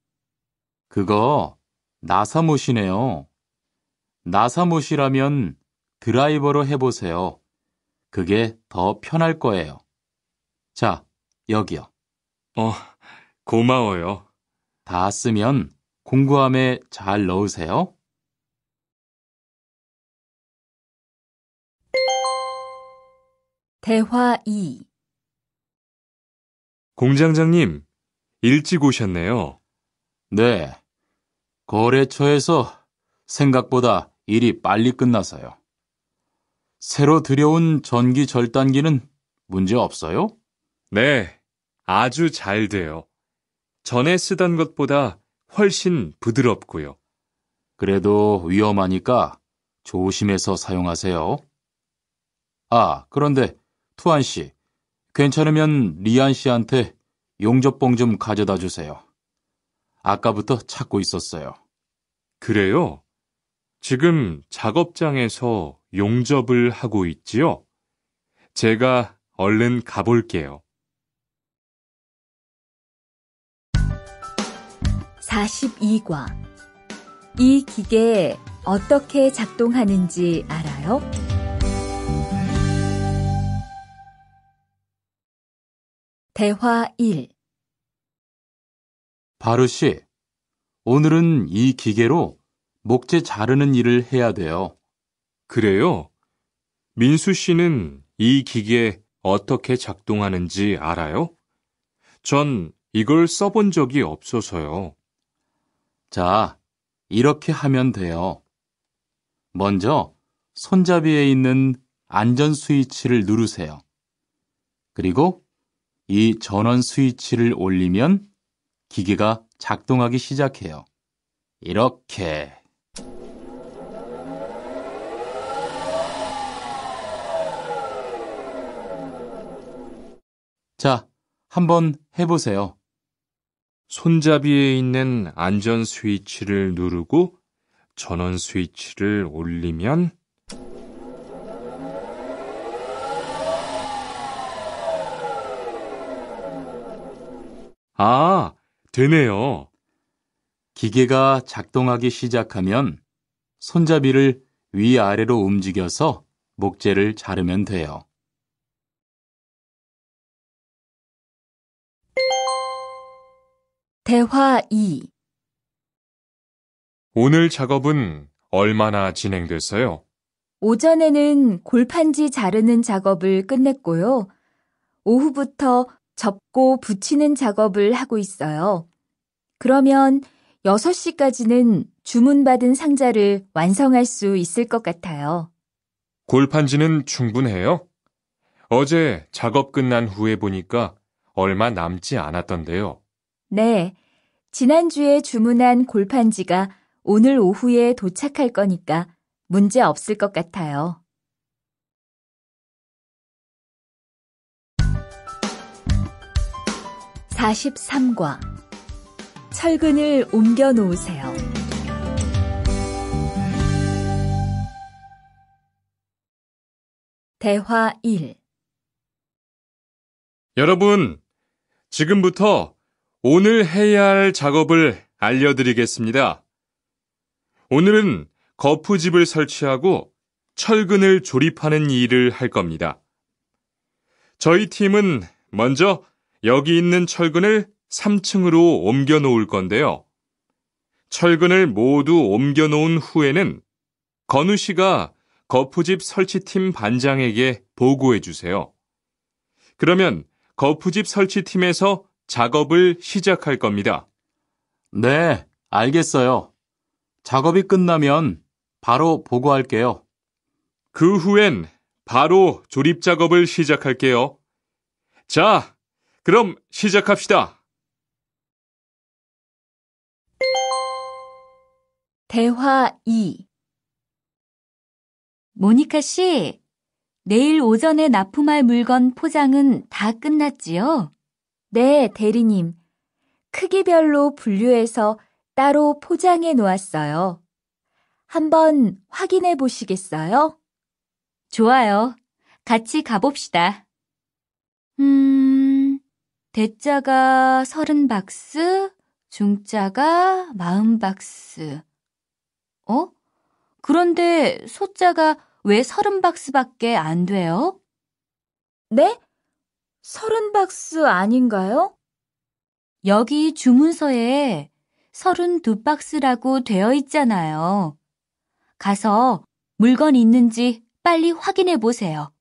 그거 나사못이네요. 나사못이라면 드라이버로 해보세요. 그게 더 편할 거예요. 자, 여기요. 고마워요. 다 쓰면 공구함에 잘 넣으세요. 대화 2. 공장장님, 일찍 오셨네요. 네. 거래처에서 생각보다 일이 빨리 끝나서요. 새로 들여온 전기 절단기는 문제 없어요? 네, 아주 잘 돼요. 전에 쓰던 것보다 훨씬 부드럽고요. 그래도 위험하니까 조심해서 사용하세요. 아, 그런데 투안 씨, 괜찮으면 리안 씨한테 용접봉 좀 가져다 주세요. 아까부터 찾고 있었어요. 그래요? 지금 작업장에서 용접을 하고 있지요? 제가 얼른 가볼게요. 42과 이 기계 어떻게 작동하는지 알아요? 대화 1. 바르 씨, 오늘은 이 기계로 목재 자르는 일을 해야 돼요. 그래요? 민수 씨는 이 기계 어떻게 작동하는지 알아요? 전 이걸 써본 적이 없어서요. 자, 이렇게 하면 돼요. 먼저 손잡이에 있는 안전 스위치를 누르세요. 그리고 이 전원 스위치를 올리면 기계가 작동하기 시작해요. 이렇게. 자, 한번 해보세요. 손잡이에 있는 안전 스위치를 누르고 전원 스위치를 올리면 아, 되네요. 기계가 작동하기 시작하면 손잡이를 위아래로 움직여서 목재를 자르면 돼요. 대화 2. 오늘 작업은 얼마나 진행됐어요? 오전에는 골판지 자르는 작업을 끝냈고요. 오후부터 접고 붙이는 작업을 하고 있어요. 그러면 6시까지는 주문받은 상자를 완성할 수 있을 것 같아요. 골판지는 충분해요? 어제 작업 끝난 후에 보니까 얼마 남지 않았던데요. 네, 지난주에 주문한 골판지가 오늘 오후에 도착할 거니까 문제 없을 것 같아요. (43과) 철근을 옮겨 놓으세요. 대화 1. 여러분, 지금부터 오늘 해야 할 작업을 알려드리겠습니다. 오늘은 거푸집을 설치하고 철근을 조립하는 일을 할 겁니다. 저희 팀은 먼저 여기 있는 철근을 3층으로 옮겨 놓을 건데요. 철근을 모두 옮겨 놓은 후에는 건우 씨가 거푸집 설치팀 반장에게 보고해 주세요. 그러면 거푸집 설치팀에서 작업을 시작할 겁니다. 네, 알겠어요. 작업이 끝나면 바로 보고할게요. 그 후엔 바로 조립 작업을 시작할게요. 자, 그럼 시작합시다. 대화 2. 모니카 씨, 내일 오전에 납품할 물건 포장은 다 끝났지요? 네, 대리님. 크기별로 분류해서 따로 포장해 놓았어요. 한번 확인해 보시겠어요? 좋아요. 같이 가봅시다. 대자가 30박스, 중자가 40박스. 그런데 소자가 왜 30박스밖에 안 돼요? 네? 30박스 아닌가요? 여기 주문서에 32박스라고 되어 있잖아요. 가서 물건 있는지 빨리 확인해 보세요.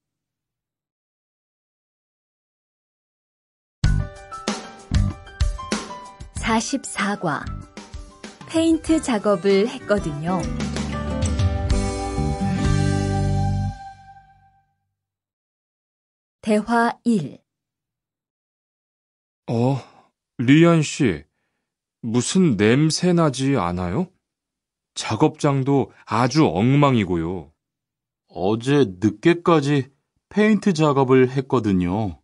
(44과) 페인트 작업을 했거든요. 대화 1. 리안 씨, 무슨 냄새 나지 않아요? 작업장도 아주 엉망이고요. 어제 늦게까지 페인트 작업을 했거든요.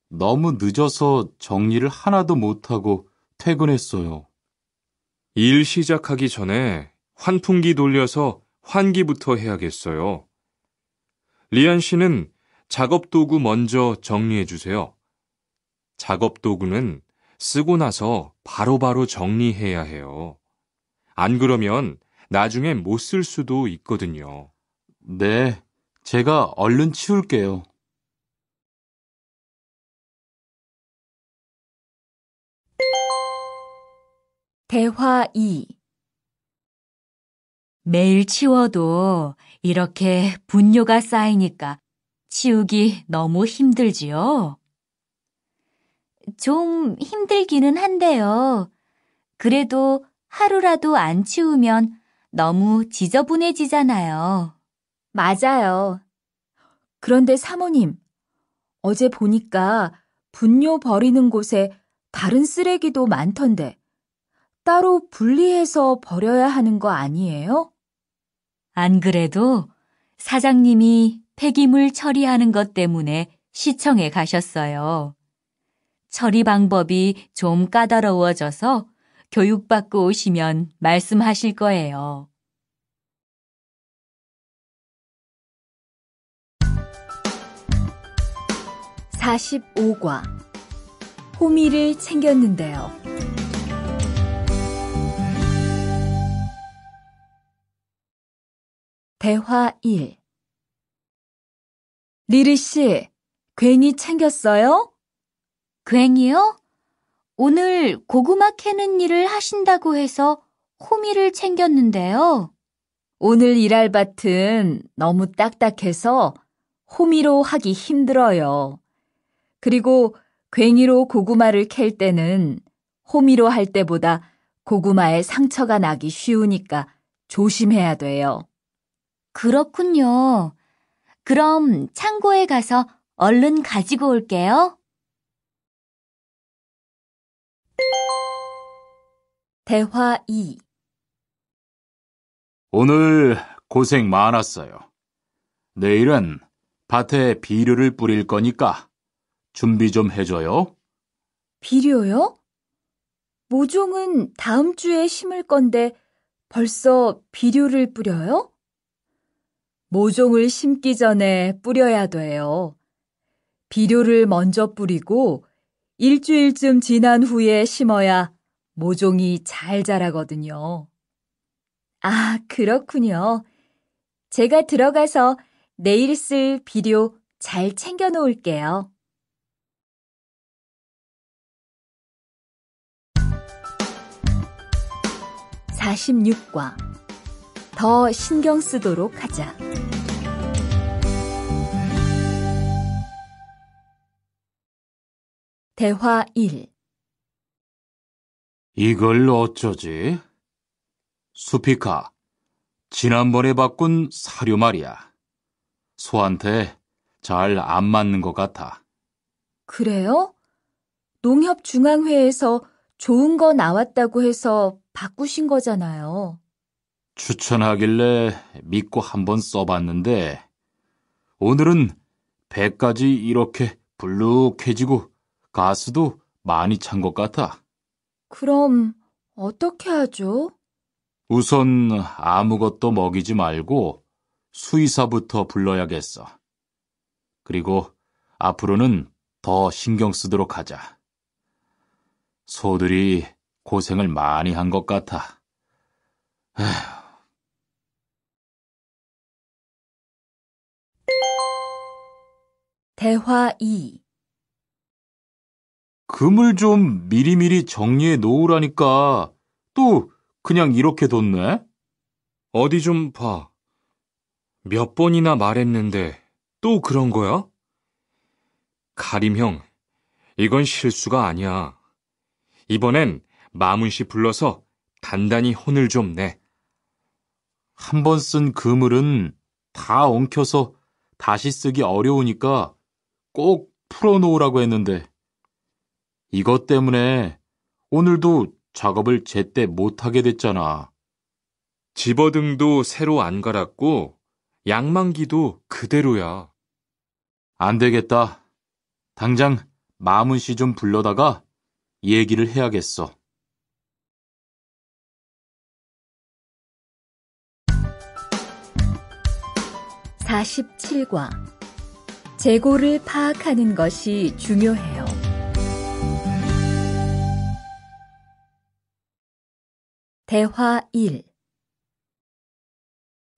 너무 늦어서 정리를 하나도 못하고 퇴근했어요. 일 시작하기 전에 환풍기 돌려서 환기부터 해야겠어요. 리안 씨는 작업 도구 먼저 정리해 주세요. 작업 도구는 쓰고 나서 바로바로 정리해야 해요. 안 그러면 나중에 못 쓸 수도 있거든요. 네, 제가 얼른 치울게요. 대화 2. 매일 치워도 이렇게 분뇨가 쌓이니까 치우기 너무 힘들지요? 좀 힘들기는 한데요. 그래도 하루라도 안 치우면 너무 지저분해지잖아요. 맞아요. 그런데 사모님, 어제 보니까 분뇨 버리는 곳에 다른 쓰레기도 많던데 따로 분리해서 버려야 하는 거 아니에요? 안 그래도 사장님이 폐기물 처리하는 것 때문에 시청에 가셨어요. 처리 방법이 좀 까다로워져서 교육받고 오시면 말씀하실 거예요. (45과) 호미를 챙겼는데요. 대화 1. 리리 씨, 괜히 챙겼어요? 괜히요? 오늘 고구마 캐는 일을 하신다고 해서 호미를 챙겼는데요. 오늘 일할 밭은 너무 딱딱해서 호미로 하기 힘들어요. 그리고 괭이로 고구마를 캘 때는 호미로 할 때보다 고구마에 상처가 나기 쉬우니까 조심해야 돼요. 그렇군요. 그럼 창고에 가서 얼른 가지고 올게요. 대화 2. 오늘 고생 많았어요. 내일은 밭에 비료를 뿌릴 거니까 준비 좀 해줘요. 비료요? 모종은 다음 주에 심을 건데 벌써 비료를 뿌려요? 모종을 심기 전에 뿌려야 돼요. 비료를 먼저 뿌리고 일주일쯤 지난 후에 심어야 모종이 잘 자라거든요. 아, 그렇군요. 제가 들어가서 내일 쓸 비료 잘 챙겨 놓을게요. (46과) 더 신경 쓰도록 하자. 대화 1. 이걸 어쩌지? 수피카, 지난번에 바꾼 사료 말이야. 소한테 잘 안 맞는 것 같아. 그래요? 농협중앙회에서 좋은 거 나왔다고 해서 바꾸신 거잖아요. 추천하길래 믿고 한번 써봤는데 오늘은 배까지 이렇게 불룩해지고 가스도 많이 찬 것 같아. 그럼 어떻게 하죠? 우선 아무것도 먹이지 말고 수의사부터 불러야겠어. 그리고 앞으로는 더 신경 쓰도록 하자. 소들이 고생을 많이 한 것 같아. 대화 2. 금을 좀 미리미리 정리해 놓으라니까 또 그냥 이렇게 뒀네? 어디 좀 봐. 몇 번이나 말했는데 또 그런 거야? 가림 형, 이건 실수가 아니야. 이번엔 마문 씨 불러서 단단히 혼을 좀 내. 한 번 쓴 그물은 다 엉켜서 다시 쓰기 어려우니까 꼭 풀어놓으라고 했는데 이것 때문에 오늘도 작업을 제때 못하게 됐잖아. 집어등도 새로 안 갈았고 양만기도 그대로야. 안 되겠다. 당장 마문 씨 좀 불러다가 얘기를 해야겠어. (47과) 재고를 파악하는 것이 중요해요. 대화 1.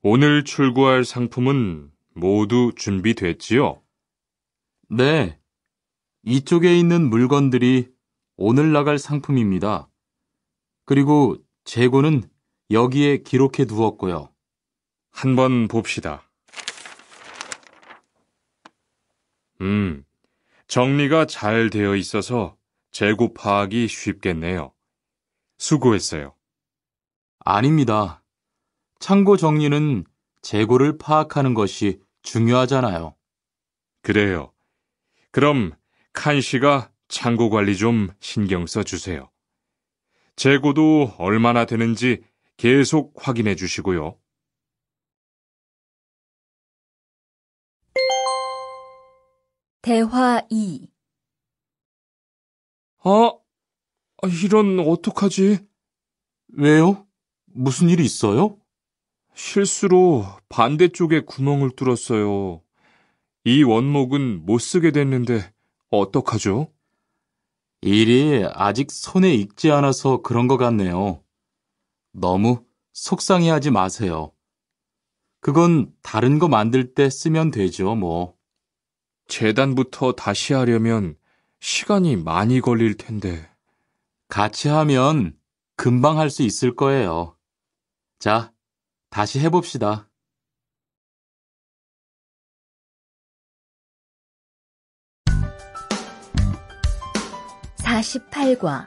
오늘 출고할 상품은 모두 준비됐지요? 네, 이쪽에 있는 물건들이 오늘 나갈 상품입니다. 그리고 재고는 여기에 기록해 두었고요. 한번 봅시다. 정리가 잘 되어 있어서 재고 파악이 쉽겠네요. 수고했어요. 아닙니다. 창고 정리는 재고를 파악하는 것이 중요하잖아요. 그래요. 그럼 칸 씨가 창고 관리 좀 신경 써 주세요. 재고도 얼마나 되는지 계속 확인해 주시고요. 대화 2. 아, 이런 어떡하지? 왜요? 무슨 일이 있어요? 실수로 반대쪽에 구멍을 뚫었어요. 이 원목은 못 쓰게 됐는데 어떡하죠? 일이 아직 손에 익지 않아서 그런 것 같네요. 너무 속상해하지 마세요. 그건 다른 거 만들 때 쓰면 되죠, 뭐. 재단부터 다시 하려면 시간이 많이 걸릴 텐데. 같이 하면 금방 할 수 있을 거예요. 자, 다시 해봅시다. (48과)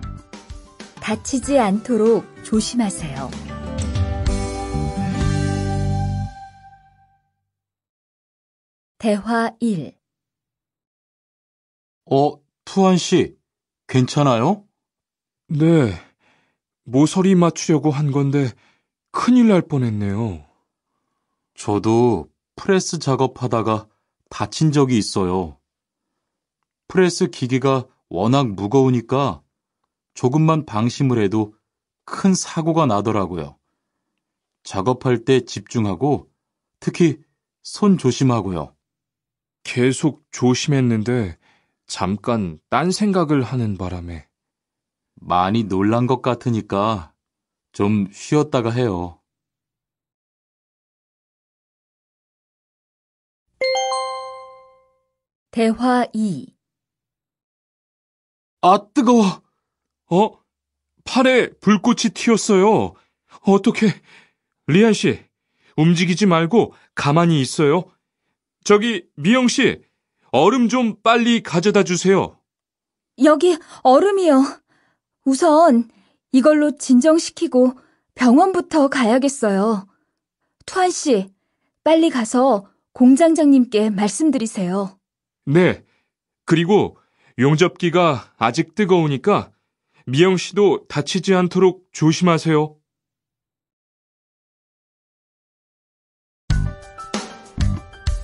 다치지 않도록 조심하세요. 대화 1. 투한 씨, 괜찮아요? 네, 모서리 맞추려고 한 건데 큰일 날 뻔했네요. 저도 프레스 작업하다가 다친 적이 있어요. 프레스 기계가 워낙 무거우니까 조금만 방심을 해도 큰 사고가 나더라고요. 작업할 때 집중하고 특히 손 조심하고요. 계속 조심했는데 잠깐 딴 생각을 하는 바람에. 많이 놀란 것 같으니까 좀 쉬었다가 해요. 대화 2. 아, 뜨거워! 팔에 불꽃이 튀었어요. 어떡해. 리안 씨, 움직이지 말고 가만히 있어요. 저기, 미영 씨, 얼음 좀 빨리 가져다 주세요. 여기 얼음이요. 우선 이걸로 진정시키고 병원부터 가야겠어요. 투한 씨, 빨리 가서 공장장님께 말씀드리세요. 네, 그리고 용접기가 아직 뜨거우니까 미영 씨도 다치지 않도록 조심하세요.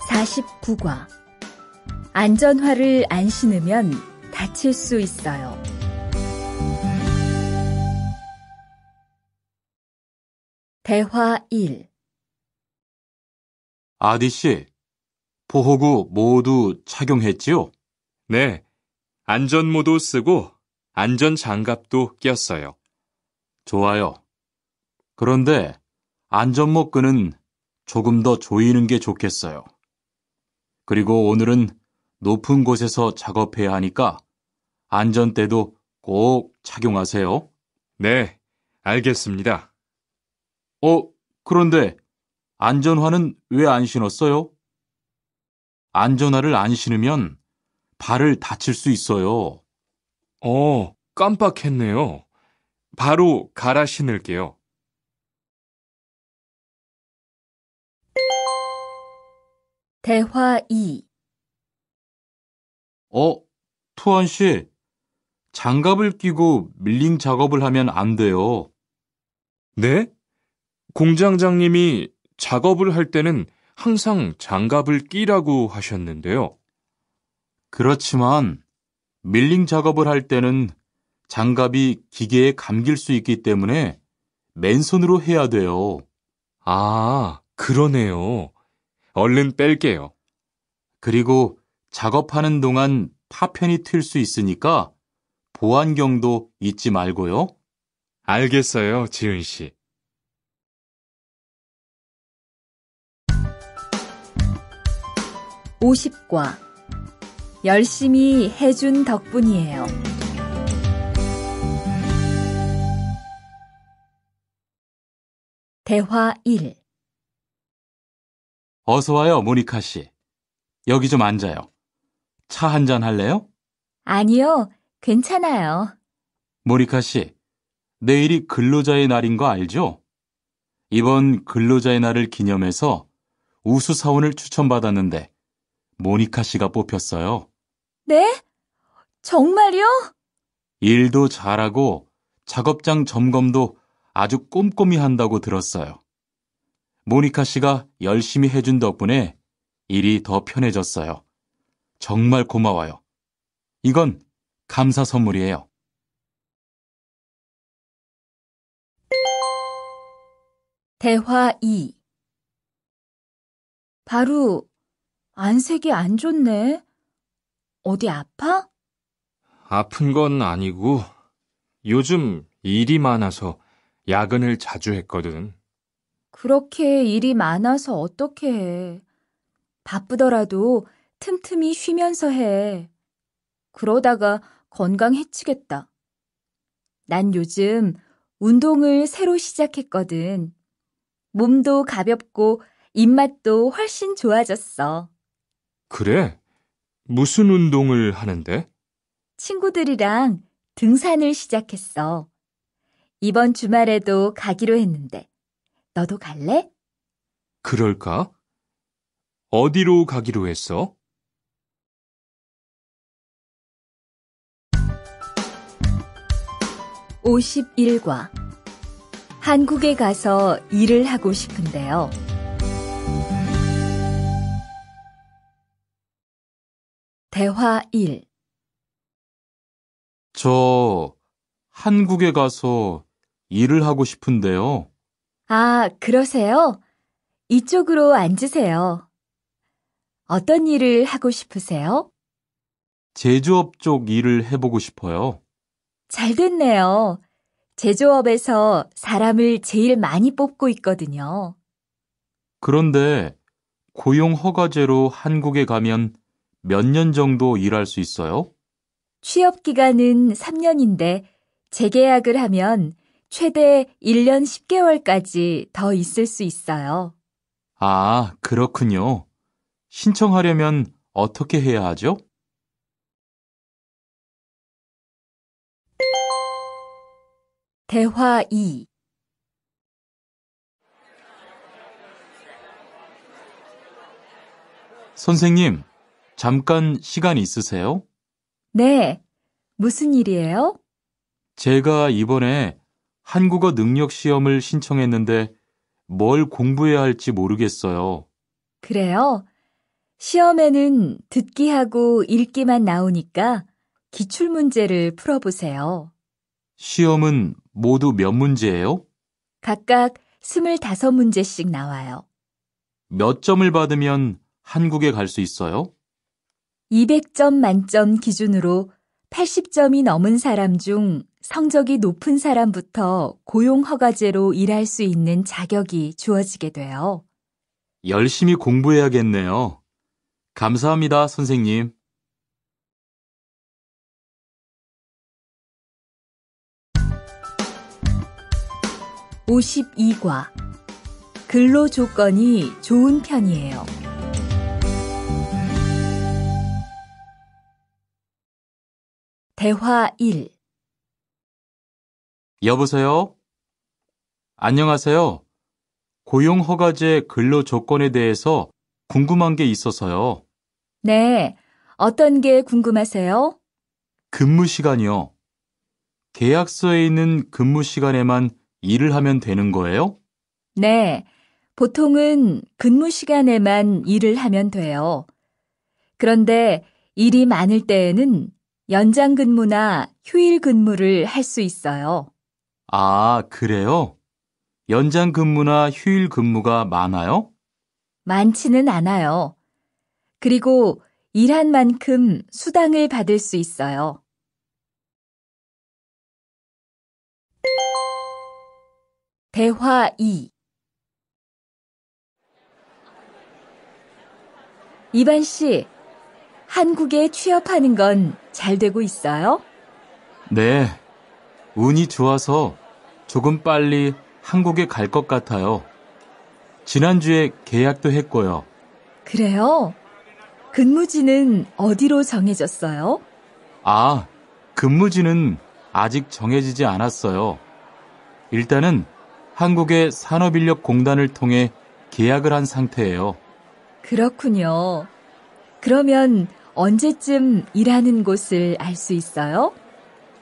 49과 안전화를 안 신으면 다칠 수 있어요. 대화 1. 아디 씨, 보호구 모두 착용했지요? 네, 안전모도 쓰고 안전장갑도 꼈어요. 좋아요. 그런데 안전모 끈은 조금 더 조이는 게 좋겠어요. 그리고 오늘은 높은 곳에서 작업해야 하니까 안전대도 꼭 착용하세요. 네, 알겠습니다. 그런데 안전화는 왜 안 신었어요? 안전화를 안 신으면 발을 다칠 수 있어요. 깜빡했네요. 바로 갈아 신을게요. 대화 2. 투한 씨, 장갑을 끼고 밀링 작업을 하면 안 돼요. 네? 공장장님이 작업을 할 때는 항상 장갑을 끼라고 하셨는데요. 그렇지만 밀링 작업을 할 때는 장갑이 기계에 감길 수 있기 때문에 맨손으로 해야 돼요. 아, 그러네요. 얼른 뺄게요. 그리고 작업하는 동안 파편이 튈 수 있으니까 보안경도 잊지 말고요. 알겠어요, 지은 씨. 50과 열심히 해준 덕분이에요. 대화 1. 어서 와요, 모니카 씨. 여기 좀 앉아요. 차 한잔 할래요? 아니요, 괜찮아요. 모니카 씨, 내일이 근로자의 날인 거 알죠? 이번 근로자의 날을 기념해서 우수 사원을 추천받았는데 모니카 씨가 뽑혔어요. 네? 정말요? 일도 잘하고 작업장 점검도 아주 꼼꼼히 한다고 들었어요. 모니카 씨가 열심히 해준 덕분에 일이 더 편해졌어요. 정말 고마워요. 이건 감사 선물이에요. 대화 2. 바로 안색이 안 좋네. 어디 아파? 아픈 건 아니고 요즘 일이 많아서 야근을 자주 했거든. 그렇게 일이 많아서 어떻게 해. 바쁘더라도 틈틈이 쉬면서 해. 그러다가 건강 해치겠다. 난 요즘 운동을 새로 시작했거든. 몸도 가볍고 입맛도 훨씬 좋아졌어. 그래? 무슨 운동을 하는데? 친구들이랑 등산을 시작했어. 이번 주말에도 가기로 했는데, 너도 갈래? 그럴까? 어디로 가기로 했어? (51과) 한국에 가서 일을 하고 싶은데요. 대화 1. 저 한국에 가서 일을 하고 싶은데요. 아, 그러세요? 이쪽으로 앉으세요. 어떤 일을 하고 싶으세요? 제조업 쪽 일을 해보고 싶어요. 잘 됐네요. 제조업에서 사람을 제일 많이 뽑고 있거든요. 그런데 고용 허가제로 한국에 가면 몇 년 정도 일할 수 있어요? 취업 기간은 3년인데 재계약을 하면 최대 1년 10개월까지 더 있을 수 있어요. 아, 그렇군요. 신청하려면 어떻게 해야 하죠? 대화 2. 선생님, 잠깐 시간 있으세요? 네, 무슨 일이에요? 제가 이번에 한국어 능력 시험을 신청했는데 뭘 공부해야 할지 모르겠어요. 그래요? 시험에는 듣기하고 읽기만 나오니까 기출문제를 풀어보세요. 시험은 모두 몇 문제예요? 각각 25문제씩 나와요. 몇 점을 받으면 한국에 갈 수 있어요? 200점 만점 기준으로 80점이 넘은 사람 중 성적이 높은 사람부터 고용허가제로 일할 수 있는 자격이 주어지게 돼요. 열심히 공부해야겠네요. 감사합니다, 선생님. (52과) 근로 조건이 좋은 편이에요. 대화 1. 여보세요? 안녕하세요. 고용허가제 근로 조건에 대해서 궁금한 게 있어서요. 네, 어떤 게 궁금하세요? 근무 시간이요. 계약서에 있는 근무 시간에만 일을 하면 되는 거예요? 네, 보통은 근무 시간에만 일을 하면 돼요. 그런데 일이 많을 때에는 연장 근무나 휴일 근무를 할 수 있어요. 아, 그래요? 연장 근무나 휴일 근무가 많아요? 많지는 않아요. 그리고 일한 만큼 수당을 받을 수 있어요. 대화 2. 이반 씨, 한국에 취업하는 건 잘 되고 있어요? 네, 운이 좋아서 조금 빨리 한국에 갈 것 같아요. 지난주에 계약도 했고요. 그래요? 근무지는 어디로 정해졌어요? 아, 근무지는 아직 정해지지 않았어요. 일단은 한국의 산업인력공단을 통해 계약을 한 상태예요. 그렇군요. 그러면 언제쯤 일하는 곳을 알 수 있어요?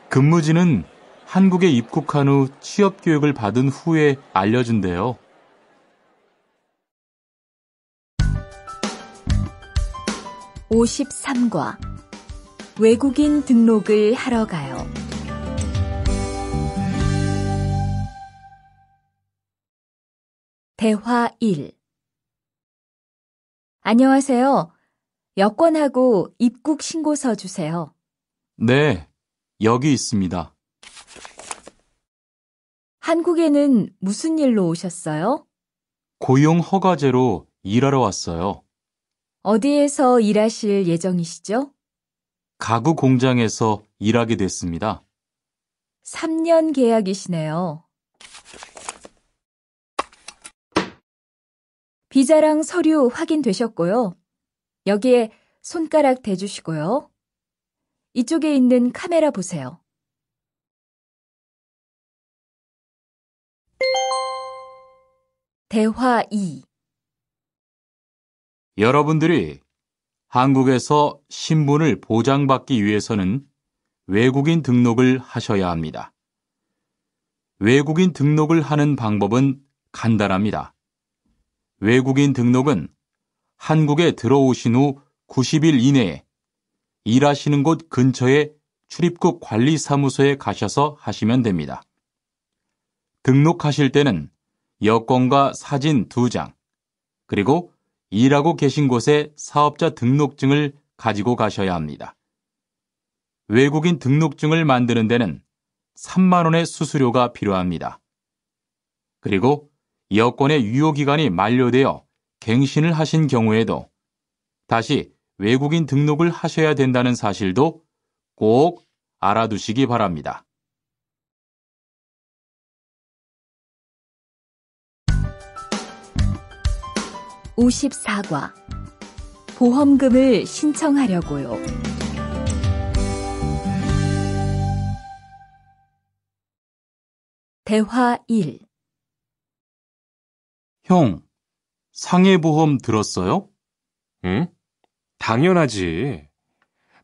근무지는 한국에 입국한 후 취업 교육을 받은 후에 알려준대요. (53과) 외국인 등록을 하러 가요. 대화 1. 안녕하세요. 여권하고 입국 신고서 주세요. 네, 여기 있습니다. 한국에는 무슨 일로 오셨어요? 고용 허가제로 일하러 왔어요. 어디에서 일하실 예정이시죠? 가구 공장에서 일하게 됐습니다. 3년 계약이시네요. 비자랑 서류 확인되셨고요. 여기에 손가락 대주시고요. 이쪽에 있는 카메라 보세요. 대화 2. 여러분들이 한국에서 신분을 보장받기 위해서는 외국인 등록을 하셔야 합니다. 외국인 등록을 하는 방법은 간단합니다. 외국인 등록은 한국에 들어오신 후 90일 이내에 일하시는 곳 근처의 출입국 관리사무소에 가셔서 하시면 됩니다. 등록하실 때는 여권과 사진 2장, 그리고 일하고 계신 곳의 사업자 등록증을 가지고 가셔야 합니다. 외국인 등록증을 만드는 데는 3만 원의 수수료가 필요합니다. 그리고 여권의 유효기간이 만료되어 갱신을 하신 경우에도 다시 외국인 등록을 하셔야 된다는 사실도 꼭 알아두시기 바랍니다. (54과) 보험금을 신청하려고요. 대화 1. 형, 상해보험 들었어요? 응? 당연하지.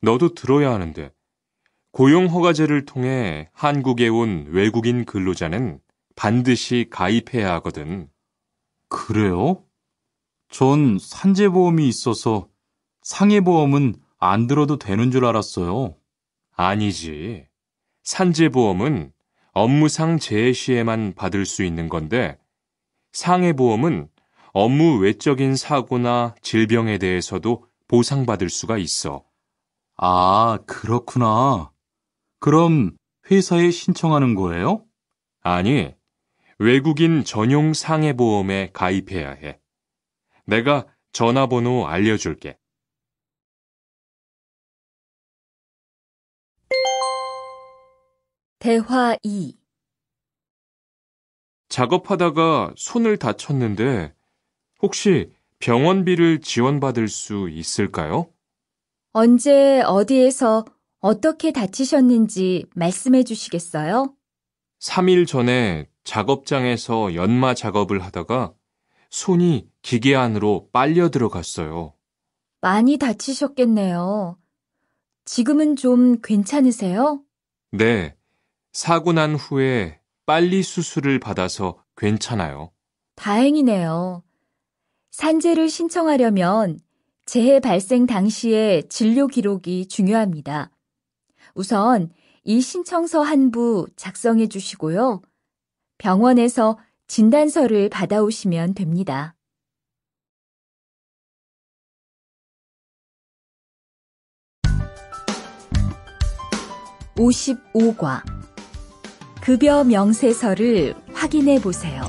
너도 들어야 하는데. 고용허가제를 통해 한국에 온 외국인 근로자는 반드시 가입해야 하거든. 그래요? 전 산재보험이 있어서 상해보험은 안 들어도 되는 줄 알았어요. 아니지. 산재보험은 업무상 재해 시에만 받을 수 있는 건데, 상해보험은 업무 외적인 사고나 질병에 대해서도 보상받을 수가 있어. 아, 그렇구나. 그럼 회사에 신청하는 거예요? 아니, 외국인 전용 상해보험에 가입해야 해. 내가 전화번호 알려줄게. 대화 2. 작업하다가 손을 다쳤는데 혹시 병원비를 지원받을 수 있을까요? 언제 어디에서 어떻게 다치셨는지 말씀해 주시겠어요? 3일 전에 작업장에서 연마 작업을 하다가 손이 기계 안으로 빨려 들어갔어요. 많이 다치셨겠네요. 지금은 좀 괜찮으세요? 네, 사고 난 후에 빨리 수술을 받아서 괜찮아요. 다행이네요. 산재를 신청하려면 재해 발생 당시의 진료 기록이 중요합니다. 우선 이 신청서 한 부 작성해 주시고요. 병원에서 진단서를 받아오시면 됩니다. (55과) 급여 명세서를 확인해 보세요.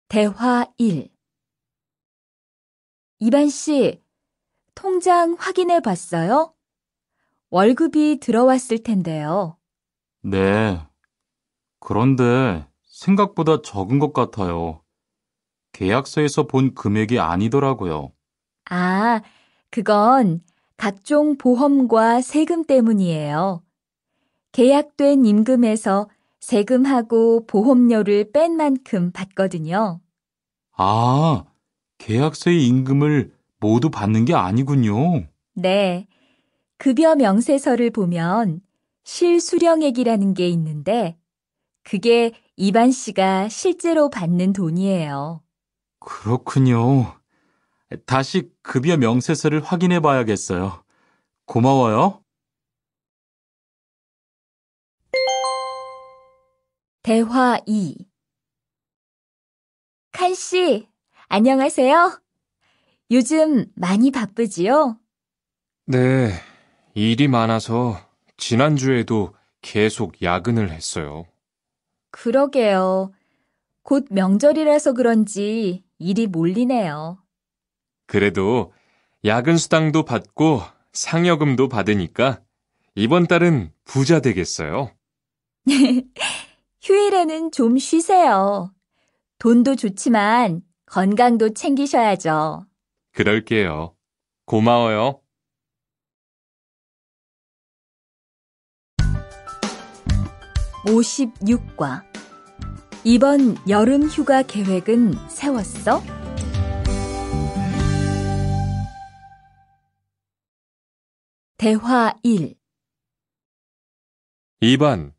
대화 1. 이반 씨, 통장 확인해 봤어요? 월급이 들어왔을 텐데요. 네. 그런데 생각보다 적은 것 같아요. 계약서에서 본 금액이 아니더라고요. 아, 그건 각종 보험과 세금 때문이에요. 계약된 임금에서 세금하고 보험료를 뺀 만큼 받거든요. 아, 계약서의 임금을 모두 받는 게 아니군요. 네, 급여 명세서를 보면 실수령액이라는 게 있는데 그게 이반 씨가 실제로 받는 돈이에요. 그렇군요. 다시 급여 명세서를 확인해 봐야겠어요. 고마워요. 대화 2. 칸 씨, 안녕하세요. 요즘 많이 바쁘지요? 네, 일이 많아서 지난주에도 계속 야근을 했어요. 그러게요. 곧 명절이라서 그런지 일이 몰리네요. 그래도 야근 수당도 받고 상여금도 받으니까 이번 달은 부자 되겠어요. 휴일에는 좀 쉬세요. 돈도 좋지만 건강도 챙기셔야죠. 그럴게요. 고마워요. 56과. 이번 여름 휴가 계획은 세웠어? 대화 1. 2번,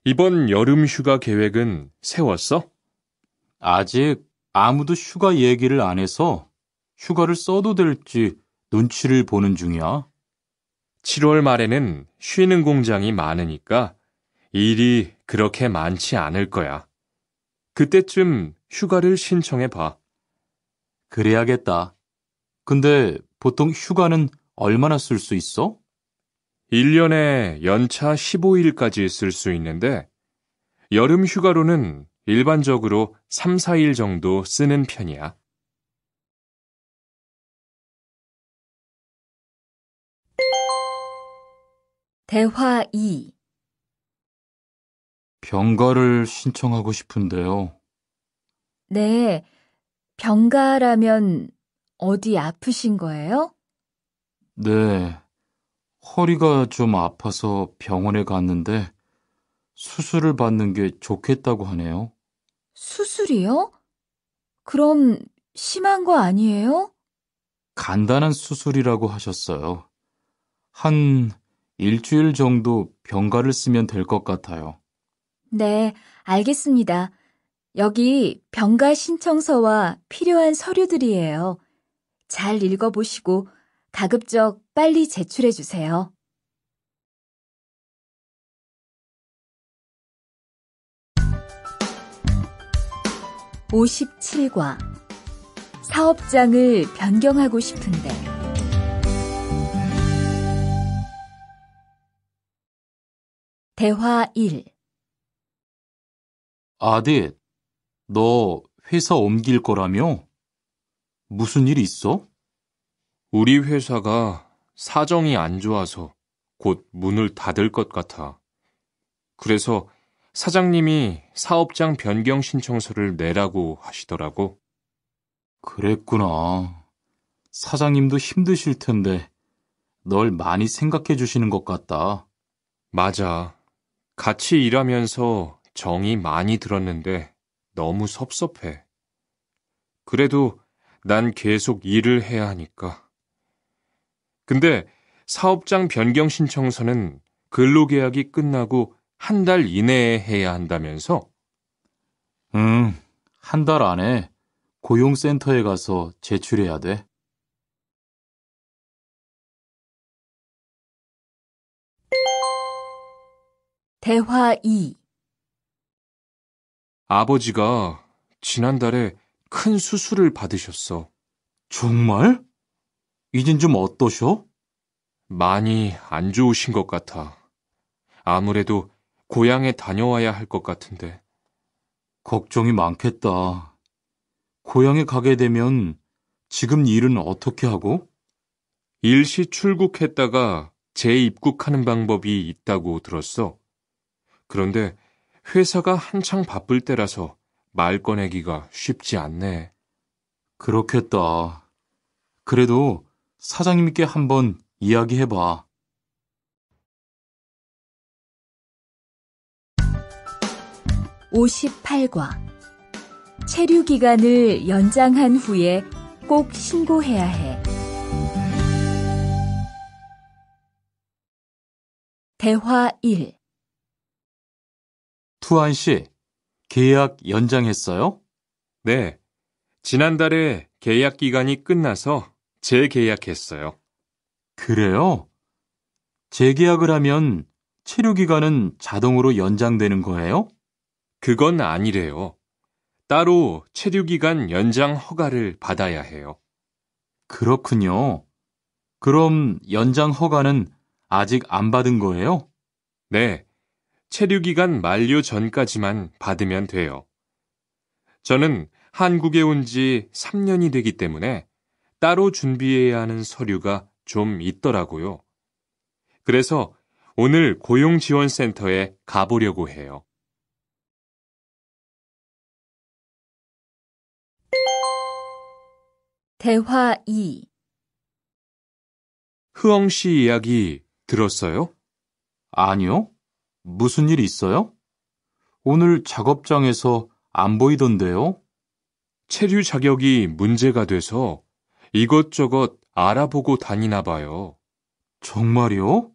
이번 여름 휴가 계획은 세웠어? 아직 아무도 휴가 얘기를 안 해서 휴가를 써도 될지 눈치를 보는 중이야. 7월 말에는 쉬는 공장이 많으니까 일이 그렇게 많지 않을 거야. 그때쯤 휴가를 신청해 봐. 그래야겠다. 근데 보통 휴가는 얼마나 쓸 수 있어? 1년에 연차 15일까지 쓸 수 있는데 여름 휴가로는 일반적으로 3, 4일 정도 쓰는 편이야. 대화 2. 병가를 신청하고 싶은데요. 네, 병가라면 어디 아프신 거예요? 네, 허리가 좀 아파서 병원에 갔는데 수술을 받는 게 좋겠다고 하네요. 수술이요? 그럼 심한 거 아니에요? 간단한 수술이라고 하셨어요. 한 일주일 정도 병가를 쓰면 될 것 같아요. 네, 알겠습니다. 여기 병가 신청서와 필요한 서류들이에요. 잘 읽어보시고 가급적 빨리 제출해 주세요. 57과. 사업장을 변경하고 싶은데. 대화 1. 아딧, 너 회사 옮길 거라며? 무슨 일 있어? 우리 회사가 사정이 안 좋아서 곧 문을 닫을 것 같아. 그래서 사장님이 사업장 변경 신청서를 내라고 하시더라고. 그랬구나. 사장님도 힘드실 텐데 널 많이 생각해 주시는 것 같다. 맞아. 같이 일하면서 정이 많이 들었는데 너무 섭섭해. 그래도 난 계속 일을 해야 하니까. 근데 사업장 변경 신청서는 근로계약이 끝나고 한 달 이내에 해야 한다면서? 응, 한 달 안에 고용센터에 가서 제출해야 돼. 대화 2. 아버지가 지난달에 큰 수술을 받으셨어. 정말? 이젠 좀 어떠셔? 많이 안 좋으신 것 같아. 아무래도 고향에 다녀와야 할 것 같은데. 걱정이 많겠다. 고향에 가게 되면 지금 일은 어떻게 하고? 일시 출국했다가 재입국하는 방법이 있다고 들었어. 그런데 회사가 한창 바쁠 때라서 말 꺼내기가 쉽지 않네. 그렇겠다. 그래도 사장님께 한번 이야기해봐. 58과. 체류 기간을 연장한 후에 꼭 신고해야 해. 대화 1. 투안 씨, 계약 연장했어요? 네, 지난달에 계약 기간이 끝나서 재계약했어요. 그래요? 재계약을 하면 체류 기간은 자동으로 연장되는 거예요? 그건 아니래요. 따로 체류기간 연장 허가를 받아야 해요. 그렇군요. 그럼 연장 허가는 아직 안 받은 거예요? 네, 체류기간 만료 전까지만 받으면 돼요. 저는 한국에 온 지 3년이 되기 때문에 따로 준비해야 하는 서류가 좀 있더라고요. 그래서 오늘 고용지원센터에 가보려고 해요. 대화 2. 흐엉 씨 이야기 들었어요? 아니요. 무슨 일 있어요? 오늘 작업장에서 안 보이던데요? 체류 자격이 문제가 돼서 이것저것 알아보고 다니나 봐요. 정말요?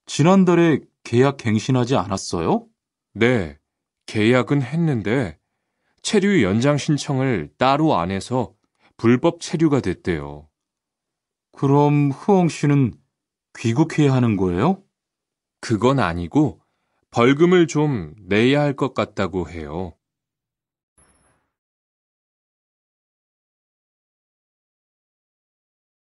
지난달에 계약 갱신하지 않았어요? 네, 계약은 했는데 체류 연장 신청을 따로 안 해서 불법 체류가 됐대요. 그럼 흐엉 씨는 귀국해야 하는 거예요? 그건 아니고 벌금을 좀 내야 할 것 같다고 해요.